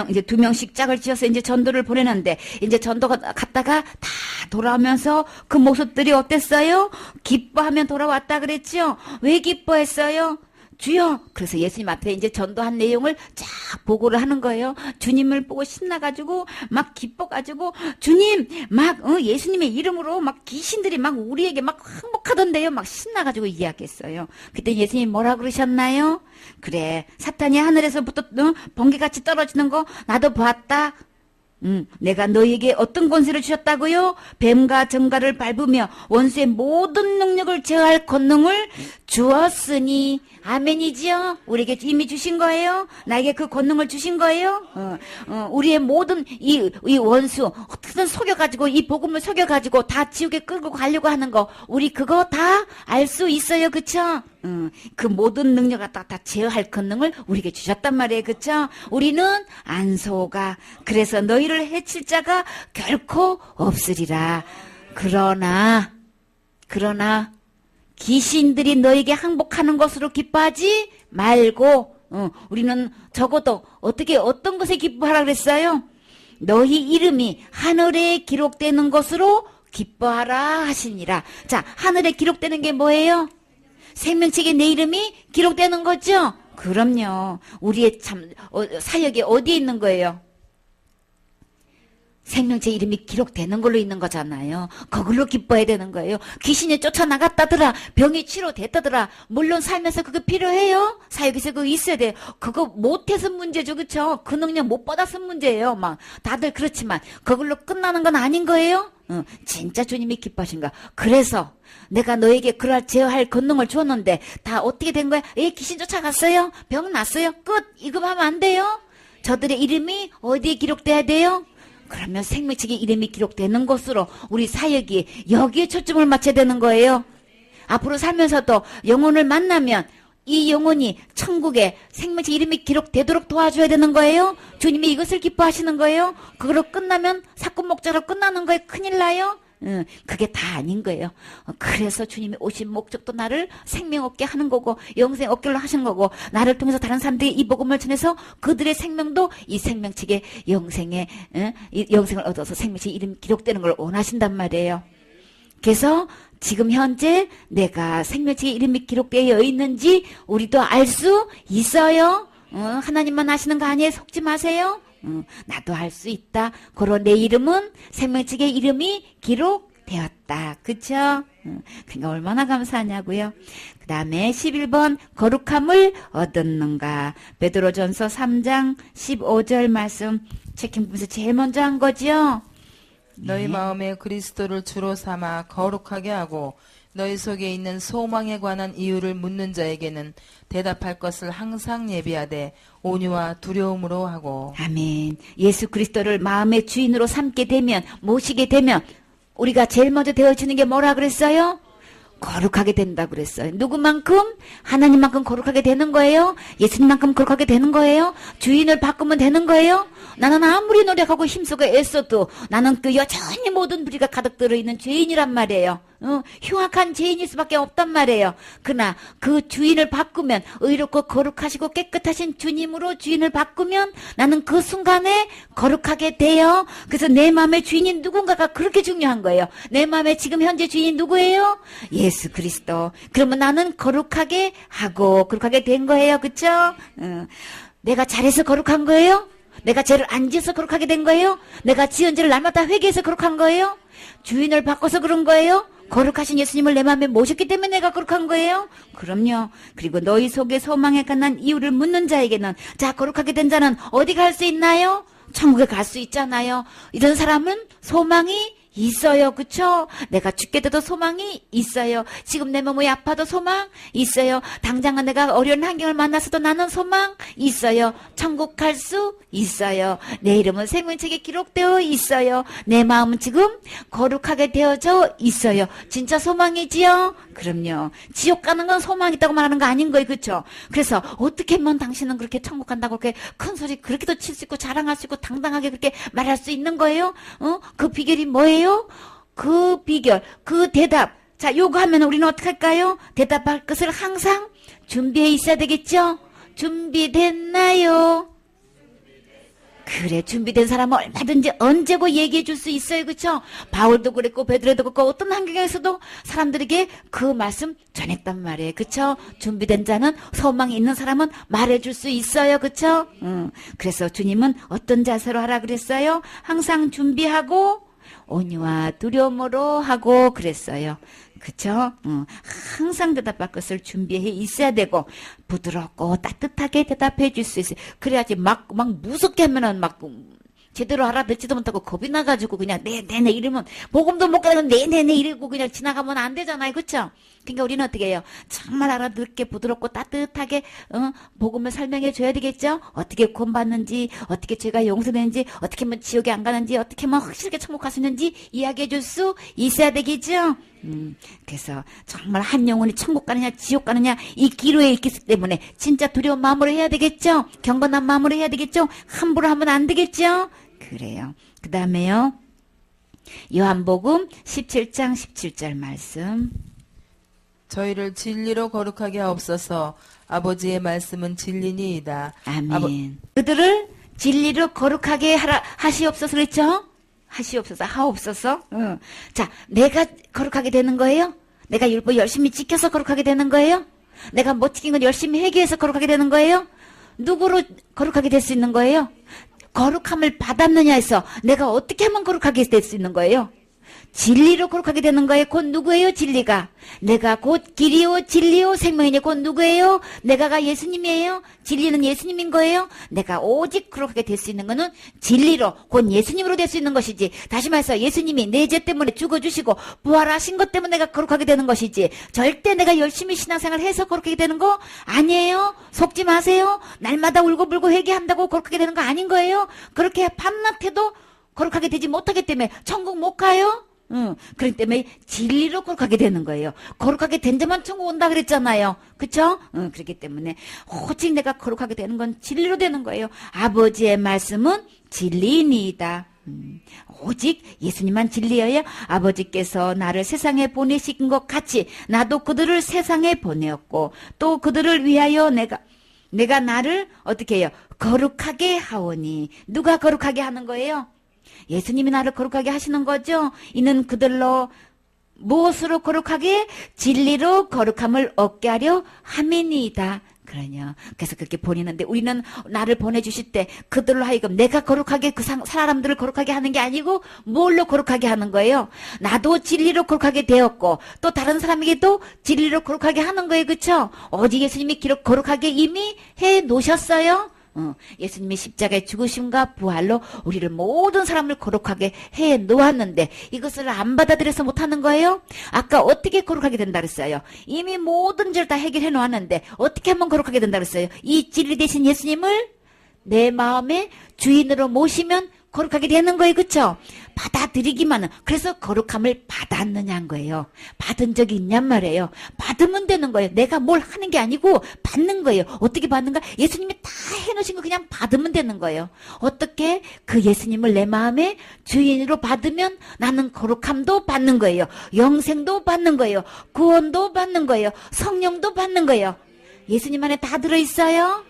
이제 2명씩 짝을 지어서 이제 전도를 보내는데 이제 전도가 갔다가 다 돌아오면서 그 모습들이 어땠어요? 기뻐하면 돌아왔다 그랬죠? 왜 기뻐했어요? 주여! 그래서 예수님 앞에 이제 전도한 내용을 쫙 보고를 하는 거예요. 주님을 보고 신나가지고, 막 기뻐가지고, 주님! 예수님의 이름으로 막 귀신들이 막 우리에게 막 항복하던데요. 막 신나가지고 이야기했어요. 그때 예수님 뭐라 그러셨나요? 그래, 사탄이 하늘에서부터 번개같이 떨어지는 거 나도 봤다. 내가 너희에게 어떤 권세를 주셨다고요? 뱀과 전갈을 밟으며 원수의 모든 능력을 제어할 권능을 주었으니 아멘이지요? 우리에게 이미 주신 거예요? 나에게 그 권능을 주신 거예요? 우리의 모든 이 원수 어떻게든 속여가지고 이 복음을 속여가지고 다 지옥에 끌고 가려고 하는 거 우리 그거 다 알 수 있어요. 그쵸? 그 모든 능력을 다 제어할 권능을 우리에게 주셨단 말이에요. 그쵸? 우리는 안 속아. 그래서 너희를 해칠 자가 결코 없으리라. 그러나 귀신들이 너에게 항복하는 것으로 기뻐하지 말고 우리는 적어도 어떤 것에 기뻐하라 그랬어요? 너희 이름이 하늘에 기록되는 것으로 기뻐하라 하시니라. 자, 하늘에 기록되는 게 뭐예요? 생명책에 내 이름이 기록되는 거죠? 그럼요. 우리의 사역이 어디에 있는 거예요? 생명체 이름이 기록되는 걸로 있는 거잖아요. 그걸로 기뻐해야 되는 거예요. 귀신이 쫓아나갔다더라. 병이 치료됐다더라. 물론 살면서 그거 필요해요. 사역에서 그거 있어야 돼요. 그거 못해서 문제죠. 그쵸? 그 능력 못 받아서 문제예요. 막 다들 그렇지만 그걸로 끝나는 건 아닌 거예요. 진짜 주님이 기뻐하신가. 그래서 내가 너에게 그럴 제어할 권능을 주었는데 다 어떻게 된 거야? 귀신 쫓아갔어요. 병 났어요. 끝. 이거 하면 안 돼요. 저들의 이름이 어디에 기록돼야 돼요? 그러면 생명책에 이름이 기록되는 것으로 우리 사역이 여기에 초점을 맞춰야 되는 거예요. 앞으로 살면서도 영혼을 만나면 이 영혼이 천국에 생명책 이름이 기록되도록 도와줘야 되는 거예요. 주님이 이것을 기뻐하시는 거예요. 그걸로 끝나면 사건 목적으로 끝나는 거예요. 큰일 나요. 그게 다 아닌 거예요. 그래서 주님이 오신 목적도 나를 생명 얻게 하는 거고 영생 얻게 하시는 거고 나를 통해서 다른 사람들이 이 복음을 전해서 그들의 생명도 이 생명책에 영생의 이 영생을 얻어서 생명책 이름 기록되는 걸 원하신단 말이에요. 그래서 지금 현재 내가 생명책에 이름이 기록되어 있는지 우리도 알 수 있어요. 하나님만 아시는 거 아니에요. 속지 마세요. 나도 알 수 있다. 그런 내 이름은 생명책에 이름이 기록되었다. 그쵸? 그러니까 얼마나 감사하냐고요. 그 다음에 11번 거룩함을 얻었는가. 베드로전서 3장 15절 말씀 체킹 보면서 제일 먼저 한 거죠. 너희 마음에 그리스도를 주로 삼아 거룩하게 하고 너희 속에 있는 소망에 관한 이유를 묻는 자에게는 대답할 것을 항상 예비하되 온유와 두려움으로 하고. 아멘. 예수 그리스도를 마음의 주인으로 삼게 되면 모시게 되면 우리가 제일 먼저 되어주는 게 뭐라 그랬어요? 거룩하게 된다 그랬어요. 누구만큼? 하나님만큼 거룩하게 되는 거예요? 예수님만큼 거룩하게 되는 거예요? 주인을 바꾸면 되는 거예요? 나는 아무리 노력하고 힘쓰고 애써도 나는 그 여전히 모든 부리가 가득 들어있는 죄인이란 말이에요. 흉악한 죄인일 수밖에 없단 말이에요. 그러나 그 주인을 바꾸면 의롭고 거룩하시고 깨끗하신 주님으로 주인을 바꾸면 나는 그 순간에 거룩하게 돼요. 그래서 내 마음의 주인이 누군가가 그렇게 중요한 거예요. 내 마음의 지금 현재 주인이 누구예요? 예수 그리스도. 그러면 나는 거룩하게 하고 거룩하게 된 거예요. 그쵸? 내가 잘해서 거룩한 거예요? 내가 죄를 안 지어서 거룩하게 된 거예요? 내가 지은 죄를 날마다 회개해서 거룩한 거예요? 주인을 바꿔서 그런 거예요? 거룩하신 예수님을 내 마음에 모셨기 때문에 내가 거룩한 거예요? 그럼요. 그리고 너희 속에 소망에 관한 이유를 묻는 자에게는 자 거룩하게 된 자는 어디 갈 수 있나요? 천국에 갈 수 있잖아요. 이런 사람은 소망이 있어요. 그쵸? 내가 죽게 돼도 소망이 있어요. 지금 내 몸이 아파도 소망 있어요. 당장은 내가 어려운 환경을 만났어도 나는 소망 있어요. 천국 갈 수 있어요. 내 이름은 생명책에 기록되어 있어요. 내 마음은 지금 거룩하게 되어져 있어요. 진짜 소망이지요? 그럼요. 지옥 가는 건 소망 있다고 말하는 거 아닌 거예요. 그쵸? 그래서 어떻게 하면 당신은 그렇게 천국 간다고 그렇게 큰 소리 그렇게도 칠 수 있고 자랑할 수 있고 당당하게 그렇게 말할 수 있는 거예요? 그 비결이 뭐예요? 그 비결, 그 대답. 자, 요구하면 우리는 어떻게 할까요? 대답할 것을 항상 준비해 있어야 되겠죠? 준비됐나요? 그래, 준비된 사람은 얼마든지 언제고 얘기해 줄 수 있어요. 그쵸? 바울도 그랬고 베드로도 그랬고 어떤 환경에서도 사람들에게 그 말씀 전했단 말이에요. 그쵸? 준비된 자는 소망이 있는 사람은 말해 줄 수 있어요. 그쵸? 그래서 주님은 어떤 자세로 하라 그랬어요? 항상 준비하고 온유와 두려움으로 하고 그랬어요. 그쵸? 항상 대답할 것을 준비해 있어야 되고, 부드럽고 따뜻하게 대답해 줄 수 있어요. 그래야지 막 무섭게 하면은 제대로 알아듣지도 못하고 겁이 나가지고 그냥 네네네 이러면 복음도 못 가는 네네네 이러고 그냥 지나가면 안 되잖아요. 그쵸? 그러니까 우리는 어떻게 해요? 정말 알아듣게 부드럽고 따뜻하게 복음을 설명해 줘야 되겠죠? 어떻게 구원받는지, 어떻게 죄가 용서되는지, 어떻게 하면 지옥에 안 가는지, 어떻게 하면 확실하게 천국 갈 수 있는지 이야기해 줄 수 있어야 되겠죠? 그래서 정말 한 영혼이 천국 가느냐 지옥 가느냐 이 기로에 있기 때문에 진짜 두려운 마음으로 해야 되겠죠? 경건한 마음으로 해야 되겠죠? 함부로 하면 안 되겠죠? 그래요. 그 다음에요. 요한복음 17장 17절 말씀. 저희를 진리로 거룩하게 하옵소서. 아버지의 말씀은 진리니이다. 아멘. 그들을 진리로 거룩하게 하시옵소서 그랬죠? 하시옵소서, 하옵소서. 자, 내가 거룩하게 되는 거예요? 내가 율법 열심히 지켜서 거룩하게 되는 거예요? 내가 못 지킨 건 열심히 회개해서 거룩하게 되는 거예요? 누구로 거룩하게 될 수 있는 거예요? 거룩함을 받았느냐 해서 내가 어떻게 하면 거룩하게 될 수 있는 거예요? 진리로 거룩하게 되는 거예요. 곧 누구예요? 진리가. 내가 곧 길이요 진리요 생명이니 곧 누구예요? 내가가 예수님이에요. 진리는 예수님인 거예요. 내가 오직 거룩하게 될 수 있는 거는 진리로 곧 예수님으로 될 수 있는 것이지. 다시 말해서 예수님이 내 죄 때문에 죽어주시고 부활하신 것 때문에 내가 거룩하게 되는 것이지. 절대 내가 열심히 신앙생활 해서 거룩하게 되는 거 아니에요. 속지 마세요. 날마다 울고불고 회개한다고 거룩하게 되는 거 아닌 거예요. 그렇게 밤낮해도 거룩하게 되지 못하기 때문에 천국 못 가요. 그렇기 때문에 진리로 거룩하게 되는 거예요. 거룩하게 된 자만 천국 온다 그랬잖아요. 그쵸? 그렇기 때문에 오직 내가 거룩하게 되는 건 진리로 되는 거예요. 아버지의 말씀은 진리니이다. 오직 예수님만 진리여야 아버지께서 나를 세상에 보내신 것 같이 나도 그들을 세상에 보내었고 또 그들을 위하여 내가 나를 어떻게 해요? 거룩하게 하오니. 누가 거룩하게 하는 거예요? 예수님이 나를 거룩하게 하시는 거죠. 이는 그들로 무엇으로 거룩하게? 진리로 거룩함을 얻게 하려 함이니이다. 그러냐. 그래서 그렇게 보내는데 우리는 나를 보내주실 때 그들로 하여금 내가 거룩하게 그 사람들을 거룩하게 하는 게 아니고 뭘로 거룩하게 하는 거예요? 나도 진리로 거룩하게 되었고 또 다른 사람에게도 진리로 거룩하게 하는 거예요. 그렇죠? 어디 예수님이 거룩하게 이미 해 놓으셨어요? 예수님이 십자가의 죽으심과 부활로 우리를 모든 사람을 거룩하게 해 놓았는데 이것을 안 받아들여서 못하는 거예요? 아까 어떻게 거룩하게 된다 그랬어요? 이미 모든 죄를 다 해결해 놓았는데 어떻게 하면 거룩하게 된다 그랬어요? 이 진리 되신 예수님을 내 마음의 주인으로 모시면 거룩하게 되는 거예요. 그렇죠? 받아들이기만은. 그래서 거룩함을 받았느냐는 거예요. 받은 적이 있냔 말이에요. 받으면 되는 거예요. 내가 뭘 하는 게 아니고 받는 거예요. 어떻게 받는가? 예수님이 다 해놓으신 거 그냥 받으면 되는 거예요. 어떻게? 그 예수님을 내 마음의 주인으로 받으면 나는 거룩함도 받는 거예요. 영생도 받는 거예요. 구원도 받는 거예요. 성령도 받는 거예요. 예수님 안에 다 들어있어요?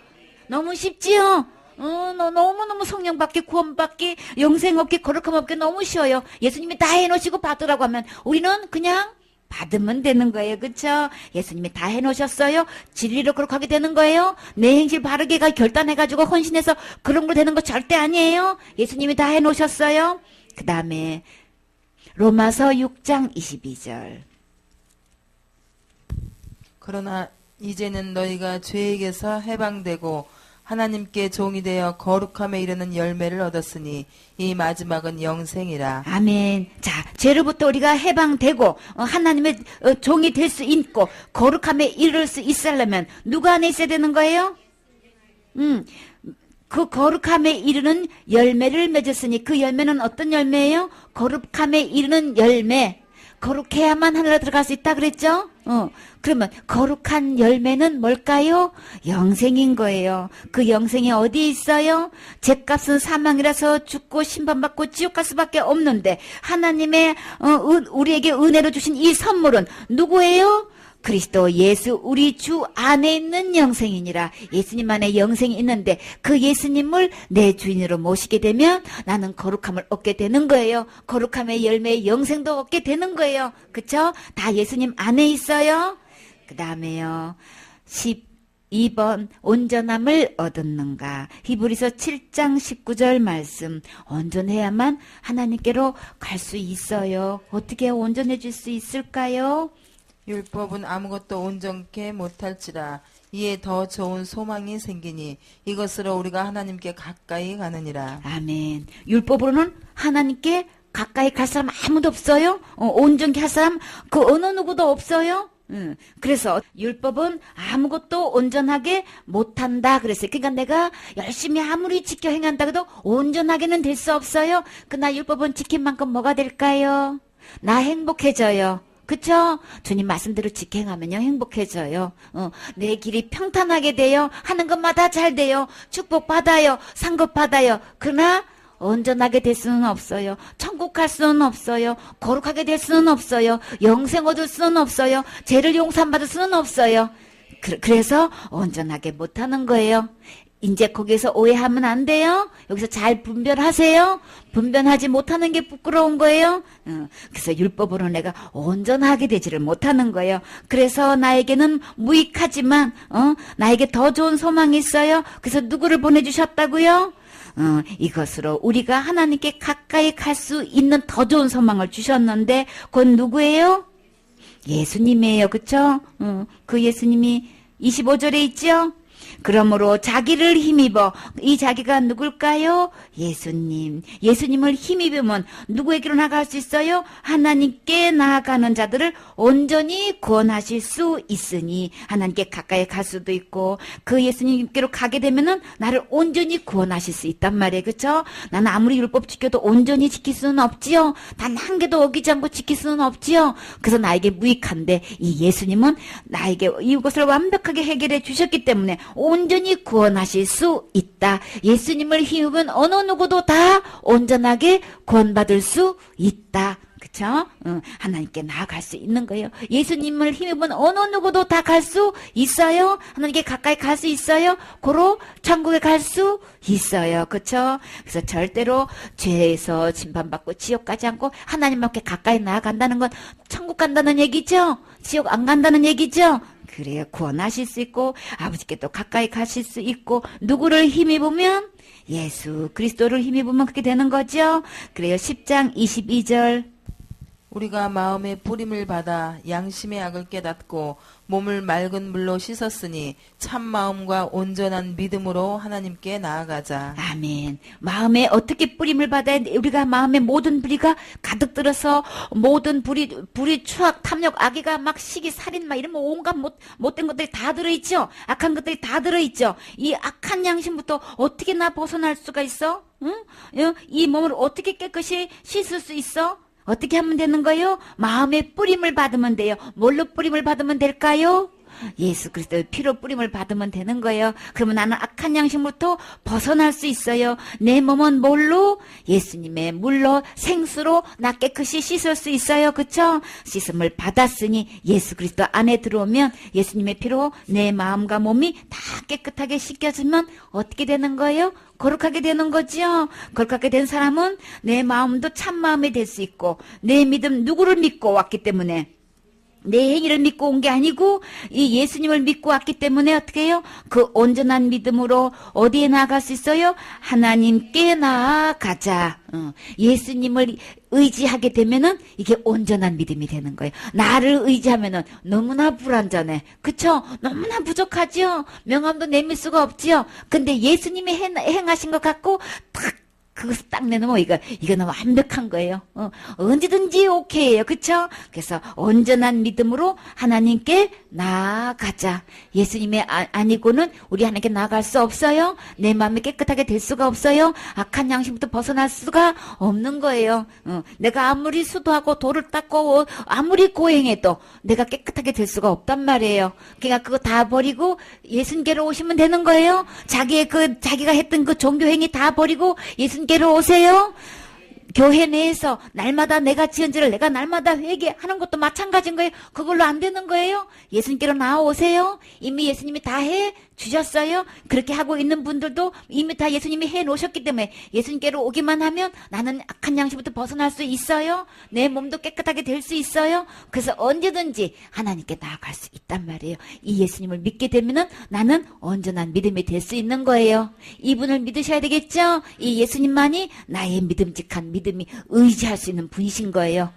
너무 쉽지요? 너무너무 성령 받기, 구원 받기, 영생 얻기, 거룩함 얻기 너무 쉬워요. 예수님이 다 해놓으시고 받으라고 하면 우리는 그냥 받으면 되는 거예요. 그쵸? 예수님이 다 해놓으셨어요. 진리로 거룩하게 되는 거예요. 내 행실 바르게가 결단해가지고 헌신해서 그런 거 되는 거 절대 아니에요. 예수님이 다 해놓으셨어요. 그 다음에 로마서 6장 22절. 그러나 이제는 너희가 죄에게서 해방되고 하나님께 종이 되어 거룩함에 이르는 열매를 얻었으니 이 마지막은 영생이라. 아멘. 자, 죄로부터 우리가 해방되고 하나님의 종이 될 수 있고 거룩함에 이를 수 있으려면 누가 안에 있어야 되는 거예요? 그 거룩함에 이르는 열매를 맺었으니 그 열매는 어떤 열매예요? 거룩함에 이르는 열매. 거룩해야만 하늘에 들어갈 수 있다 그랬죠? 그러면 거룩한 열매는 뭘까요? 영생인 거예요. 그 영생이 어디에 있어요? 죄값은 사망이라서 죽고 심판받고 지옥 갈 수밖에 없는데 하나님의 우리에게 은혜로 주신 이 선물은 누구예요? 그리스도 예수 우리 주 안에 있는 영생이니라. 예수님 안에 영생이 있는데 그 예수님을 내 주인으로 모시게 되면 나는 거룩함을 얻게 되는 거예요. 거룩함의 열매의 영생도 얻게 되는 거예요. 그쵸? 다 예수님 안에 있어요. 그 다음에요. 12번 온전함을 얻었는가. 히브리서 7장 19절 말씀. 온전해야만 하나님께로 갈 수 있어요. 어떻게 온전해질 수 있을까요? 율법은 아무것도 온전케 못할지라 이에 더 좋은 소망이 생기니 이것으로 우리가 하나님께 가까이 가느니라. 아멘. 율법으로는 하나님께 가까이 갈 사람 아무도 없어요. 온전케 할 사람 그 어느 누구도 없어요. 그래서 율법은 아무것도 온전하게 못한다 그랬어요. 그러니까 내가 열심히 아무리 지켜 행한다 해도 온전하게는 될 수 없어요. 그러나 율법은 지킨 만큼 뭐가 될까요? 나 행복해져요. 그쵸? 주님 말씀대로 직행하면요 행복해져요. 내 길이 평탄하게 돼요. 하는 것마다 잘 돼요. 축복받아요. 상급 받아요. 그러나 온전하게 될 수는 없어요. 천국 갈 수는 없어요. 거룩하게 될 수는 없어요. 영생 얻을 수는 없어요. 죄를 용서받을 수는 없어요. 그래서 온전하게 못하는 거예요. 이제 거기서 오해하면 안 돼요. 여기서 잘 분별하세요. 분별하지 못하는 게 부끄러운 거예요. 그래서 율법으로 내가 온전하게 되지를 못하는 거예요. 그래서 나에게는 무익하지만 나에게 더 좋은 소망이 있어요. 그래서 누구를 보내주셨다고요? 이것으로 우리가 하나님께 가까이 갈 수 있는 더 좋은 소망을 주셨는데 그건 누구예요? 예수님이에요. 그쵸? 그 예수님이 25절에 있죠? 그러므로 자기를 힘입어. 이 자기가 누굴까요? 예수님. 예수님을 힘입으면 누구에게로 나아갈 수 있어요? 하나님께 나아가는 자들을 온전히 구원하실 수 있으니 하나님께 가까이 갈 수도 있고 그 예수님께로 가게 되면은 나를 온전히 구원하실 수 있단 말이에요. 그렇죠? 나는 아무리 율법 지켜도 온전히 지킬 수는 없지요. 단 한 개도 어기지 않고 지킬 수는 없지요. 그래서 나에게 무익한데 이 예수님은 나에게 이것을 완벽하게 해결해 주셨기 때문에 온전히 구원하실 수 있다. 예수님을 힘입으면 어느 누구도 다 온전하게 구원받을 수 있다. 그쵸? 하나님께 나아갈 수 있는 거예요. 예수님을 힘입으면 어느 누구도 다 갈 수 있어요. 하나님께 가까이 갈 수 있어요. 고로 천국에 갈 수 있어요. 그쵸? 그래서 절대로 죄에서 심판받고 지옥 가지 않고 하나님 앞에 가까이 나아간다는 건 천국 간다는 얘기죠? 지옥 안 간다는 얘기죠? 그래요. 구원하실 수 있고 아버지께 또 가까이 가실 수 있고 누구를 힘입으면 예수 그리스도를 힘입으면 그렇게 되는 거죠. 그래요. 10장 22절 우리가 마음의 뿌림을 받아 양심의 악을 깨닫고 몸을 맑은 물로 씻었으니 참 마음과 온전한 믿음으로 하나님께 나아가자. 아멘. 마음에 어떻게 뿌림을 받아야 돼? 우리가 마음에 모든 불의가 가득 들어서 모든 불의, 추악, 탐욕, 악의가 막 시기, 살인 막 이런 온갖 못된 것들이 다 들어있죠? 악한 것들이 다 들어있죠? 이 악한 양심부터 어떻게 나 벗어날 수가 있어? 응? 이 몸을 어떻게 깨끗이 씻을 수 있어? 어떻게 하면 되는 거예요? 마음의 뿌림을 받으면 돼요. 뭘로 뿌림을 받으면 될까요? 예수 그리스도의 피로 뿌림을 받으면 되는 거예요. 그러면 나는 악한 양심부터 벗어날 수 있어요. 내 몸은 뭘로? 예수님의 물로 생수로 나 깨끗이 씻을 수 있어요. 그쵸? 씻음을 받았으니 예수 그리스도 안에 들어오면 예수님의 피로 내 마음과 몸이 다 깨끗하게 씻겨지면 어떻게 되는 거예요? 거룩하게 되는 거죠. 거룩하게 된 사람은 내 마음도 참 마음이 될 수 있고 내 믿음 누구를 믿고 왔기 때문에 내 행위를 믿고 온 게 아니고 이 예수님을 믿고 왔기 때문에 어떻게 해요? 그 온전한 믿음으로 어디에 나아갈 수 있어요? 하나님께 나아가자. 예수님을 의지하게 되면은 이게 온전한 믿음이 되는 거예요. 나를 의지하면은 너무나 불완전해. 그쵸? 너무나 부족하죠? 명함도 내밀 수가 없지요? 근데 예수님이 행하신 것 같고 그것을 딱 내놓으면 이거는 완벽한 거예요. 언제든지 오케이예요. 그쵸? 그래서 온전한 믿음으로 하나님께 나아가자. 예수님의 아니고는 우리 하나님께 나아갈 수 없어요. 내 마음이 깨끗하게 될 수가 없어요. 악한 양심부터 벗어날 수가 없는 거예요. 내가 아무리 수도하고 돌을 닦고 아무리 고행해도 내가 깨끗하게 될 수가 없단 말이에요. 그러니까 그거 다 버리고 예수님께로 오시면 되는 거예요. 자기가 했던 그 종교 행위 다 버리고 예수님께로 오세요. 교회 내에서 날마다 내가 지은 죄를 내가 날마다 회개하는 것도 마찬가지인 거예요. 그걸로 안 되는 거예요. 예수님께로 나와오세요. 이미 예수님이 다 해 주셨어요. 그렇게 하고 있는 분들도 이미 다 예수님이 해 놓으셨기 때문에 예수님께로 오기만 하면 나는 악한 양심부터 벗어날 수 있어요. 내 몸도 깨끗하게 될 수 있어요. 그래서 언제든지 하나님께 나아갈 수 있단 말이에요. 이 예수님을 믿게 되면은 나는 온전한 믿음이 될 수 있는 거예요. 이분을 믿으셔야 되겠죠? 이 예수님만이 나의 믿음직한 믿음이 의지할 수 있는 분이신 거예요.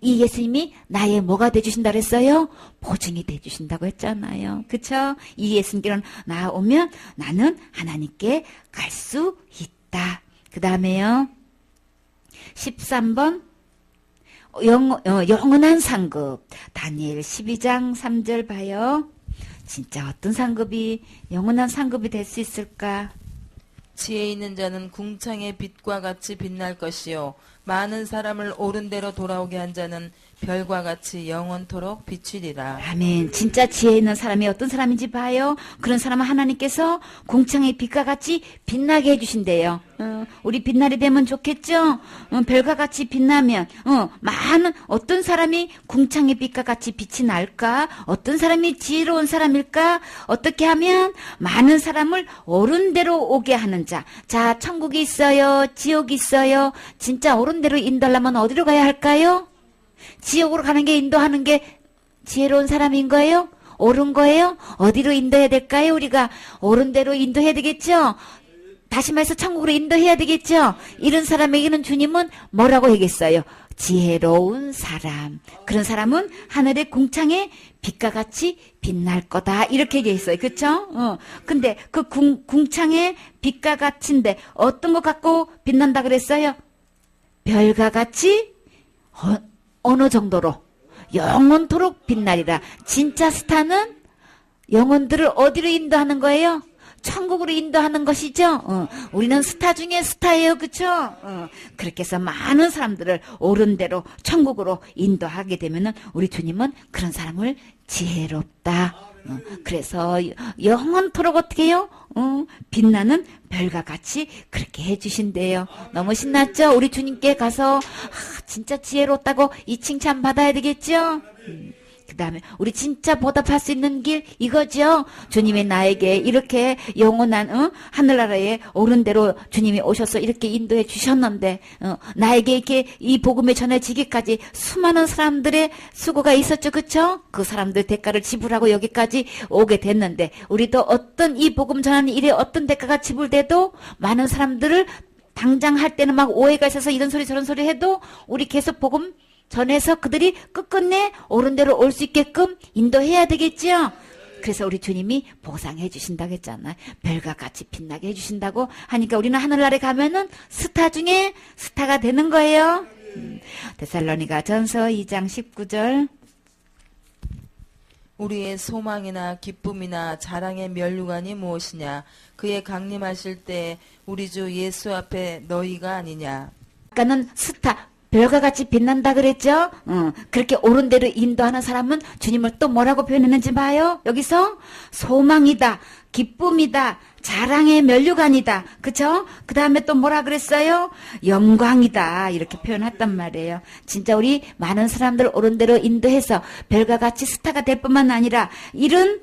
이 예수님이 나의 뭐가 돼주신다 그랬어요? 보증이 돼주신다고 했잖아요. 그쵸? 이 예수님께로 나오면 나는 하나님께 갈 수 있다. 그 다음에요. 13번 영원한 상급. 다니엘 12장 3절 봐요. 진짜 어떤 상급이 영원한 상급이 될 수 있을까? 지혜 있는 자는 궁창의 빛과 같이 빛날 것이요 많은 사람을 옳은 대로 돌아오게 한 자는 별과 같이 영원토록 비추리라. 아멘. 진짜 지혜 있는 사람이 어떤 사람인지 봐요. 그런 사람은 하나님께서 궁창의 빛과 같이 빛나게 해주신대요. 우리 빛날이 되면 좋겠죠? 별과 같이 빛나면 많은 어떤 사람이 궁창의 빛과 같이 빛이 날까? 어떤 사람이 지혜로운 사람일까? 어떻게 하면 많은 사람을 옳은 대로 오게 하는 자. 자, 천국이 있어요. 지옥이 있어요. 진짜 옳은 대로 인도하려면 어디로 가야 할까요? 지옥으로 가는 게 인도하는 게 지혜로운 사람인 거예요? 옳은 거예요? 어디로 인도해야 될까요? 우리가 옳은 대로 인도해야 되겠죠? 다시 말해서 천국으로 인도해야 되겠죠? 이런 사람에게는 주님은 뭐라고 하겠어요? 지혜로운 사람. 그런 사람은 하늘의 궁창에 빛과 같이 빛날 거다. 이렇게 얘기했어요. 그쵸? 근데 그 궁창에 빛과 같이인데 어떤 거 갖고 빛난다 그랬어요? 별과 같이 어느 정도로? 영원토록 빛나리라. 진짜 스타는 영혼들을 어디로 인도하는 거예요? 천국으로 인도하는 것이죠. 우리는 스타 중에 스타예요. 그쵸? 그렇게 해서 많은 사람들을 옳은 대로 천국으로 인도하게 되면은 우리 주님은 그런 사람을 지혜롭다. 그래서 영원토록 어떻게 해요? 빛나는 별과 같이 그렇게 해주신대요. 너무 신났죠? 우리 주님께 가서 진짜 지혜롭다고 이 칭찬 받아야 되겠죠? 그 다음에 우리 진짜 보답할 수 있는 길 이거죠. 주님이 나에게 이렇게 영원한 하늘나라에 오른 대로 주님이 오셔서 이렇게 인도해 주셨는데 나에게 이렇게 이 복음이 전해지기까지 수많은 사람들의 수고가 있었죠. 그쵸? 그 사람들 대가를 지불하고 여기까지 오게 됐는데 우리도 어떤 이 복음 전하는 일에 어떤 대가가 지불돼도 많은 사람들을 당장 할 때는 막 오해가 있어서 이런 소리 저런 소리 해도 우리 계속 복음 전해서 그들이 끝끝내 옳은 대로 올 수 있게끔 인도해야 되겠죠. 그래서 우리 주님이 보상해 주신다고 했잖아요. 별과 같이 빛나게 해주신다고 하니까 우리는 하늘나라에 가면은 스타 중에 스타가 되는 거예요. 데살로니가 전서 2장 19절. 우리의 소망이나 기쁨이나 자랑의 면류관이 무엇이냐? 그의 강림하실 때 우리 주 예수 앞에 너희가 아니냐? 아까는 스타 별과 같이 빛난다 그랬죠? 그렇게 옳은 대로 인도하는 사람은 주님을 또 뭐라고 표현했는지 봐요. 여기서 소망이다, 기쁨이다, 자랑의 면류관이다. 그쵸? 그 다음에 또 뭐라 그랬어요? 영광이다. 이렇게 표현했단 말이에요. 진짜 우리 많은 사람들 옳은 대로 인도해서 별과 같이 스타가 될 뿐만 아니라 이름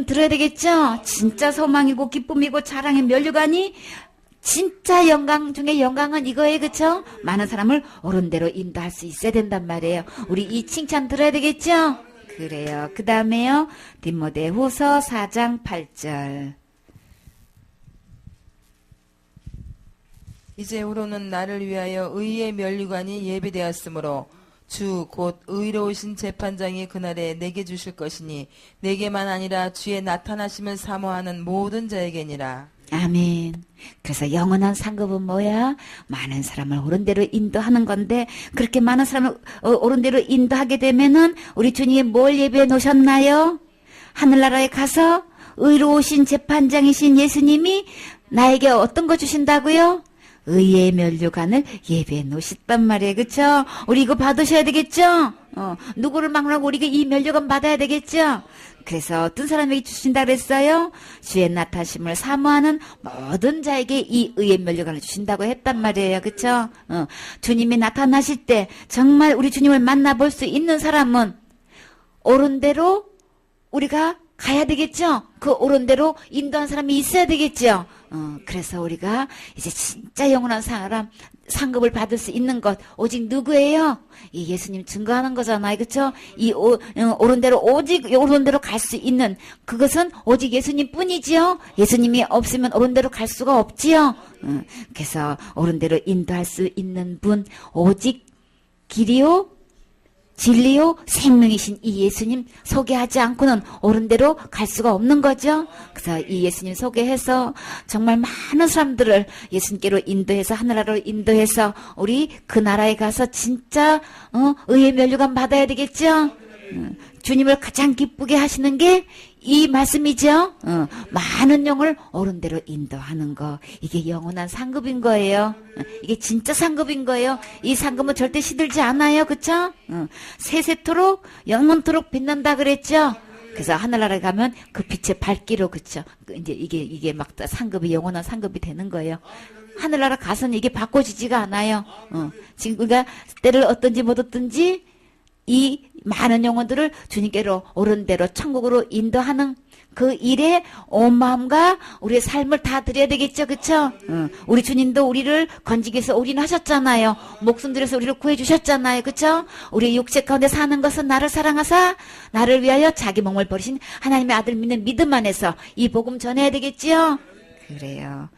들어야 되겠죠? 진짜 소망이고 기쁨이고 자랑의 면류관이 진짜 영광 중에 영광은 이거예요. 그쵸? 많은 사람을 옳은 대로 인도할 수 있어야 된단 말이에요. 우리 이 칭찬 들어야 되겠죠? 그래요. 그 다음에요. 디모데후서 4장 8절. 이제후로는 나를 위하여 의의 면류관이 예비되었으므로 주 곧 의로우신 재판장이 그날에 내게 주실 것이니 내게만 아니라 주의 나타나심을 사모하는 모든 자에게니라. 아멘. 그래서 영원한 상급은 뭐야? 많은 사람을 옳은 대로 인도하는 건데 그렇게 많은 사람을 옳은 대로 인도하게 되면은 우리 주님이 뭘 예배해 놓으셨나요? 하늘나라에 가서 의로우신 재판장이신 예수님이 나에게 어떤 거 주신다고요? 의의 면류관을 예배해 놓으셨단 말이에요. 그쵸? 우리 이거 받으셔야 되겠죠? 누구를 막론하고 우리가 이 면류관 받아야 되겠죠? 그래서 어떤 사람에게 주신다 그랬어요? 주의 나타심을 사모하는 모든 자에게 이 의의 면류관을 주신다고 했단 말이에요. 그쵸? 주님이 나타나실 때 정말 우리 주님을 만나볼 수 있는 사람은 옳은 대로 우리가 가야 되겠죠? 그 옳은 대로 인도한 사람이 있어야 되겠죠? 그래서 우리가 이제 진짜 영원한 사람, 상급을 받을 수 있는 것, 오직 누구예요? 이 예수님 증거하는 거잖아요. 그쵸? 이 옳은 대로, 오직 옳은 대로 갈 수 있는, 그것은 오직 예수님 뿐이지요? 예수님이 없으면 옳은 대로 갈 수가 없지요? 그래서 옳은 대로 인도할 수 있는 분, 오직 길이요? 진리요 생명이신 이 예수님 소개하지 않고는 옳은 대로 갈 수가 없는 거죠. 그래서 이 예수님 소개해서 정말 많은 사람들을 예수님께로 인도해서 하늘나라로 인도해서 우리 그 나라에 가서 진짜 의의 면류관 받아야 되겠죠. 주님을 가장 기쁘게 하시는 게 이 말씀이죠. 많은 영을 옳은 대로 인도하는 거. 이게 영원한 상급인 거예요. 이게 진짜 상급인 거예요. 이 상급은 절대 시들지 않아요. 그쵸? 세세토록 영원토록 빛난다 그랬죠. 그래서 하늘나라에 가면 그 빛의 밝기로 그쵸? 이제 이게 막 상급이 영원한 상급이 되는 거예요. 하늘나라 가서는 이게 바꿔지지가 않아요. 지금 우리가 때를 얻든지 못 얻든지 이 많은 영혼들을 주님께로 옳은 대로 천국으로 인도하는 그 일에 온 마음과 우리의 삶을 다 드려야 되겠죠. 그쵸? 우리 주님도 우리를 건지기 위해서 올인하셨잖아요. 목숨 들여서 우리를 구해주셨잖아요. 그쵸? 우리 육체 가운데 사는 것은 나를 사랑하사 나를 위하여 자기 몸을 버리신 하나님의 아들 믿는 믿음 안에서 이 복음 전해야 되겠지요. 그래요.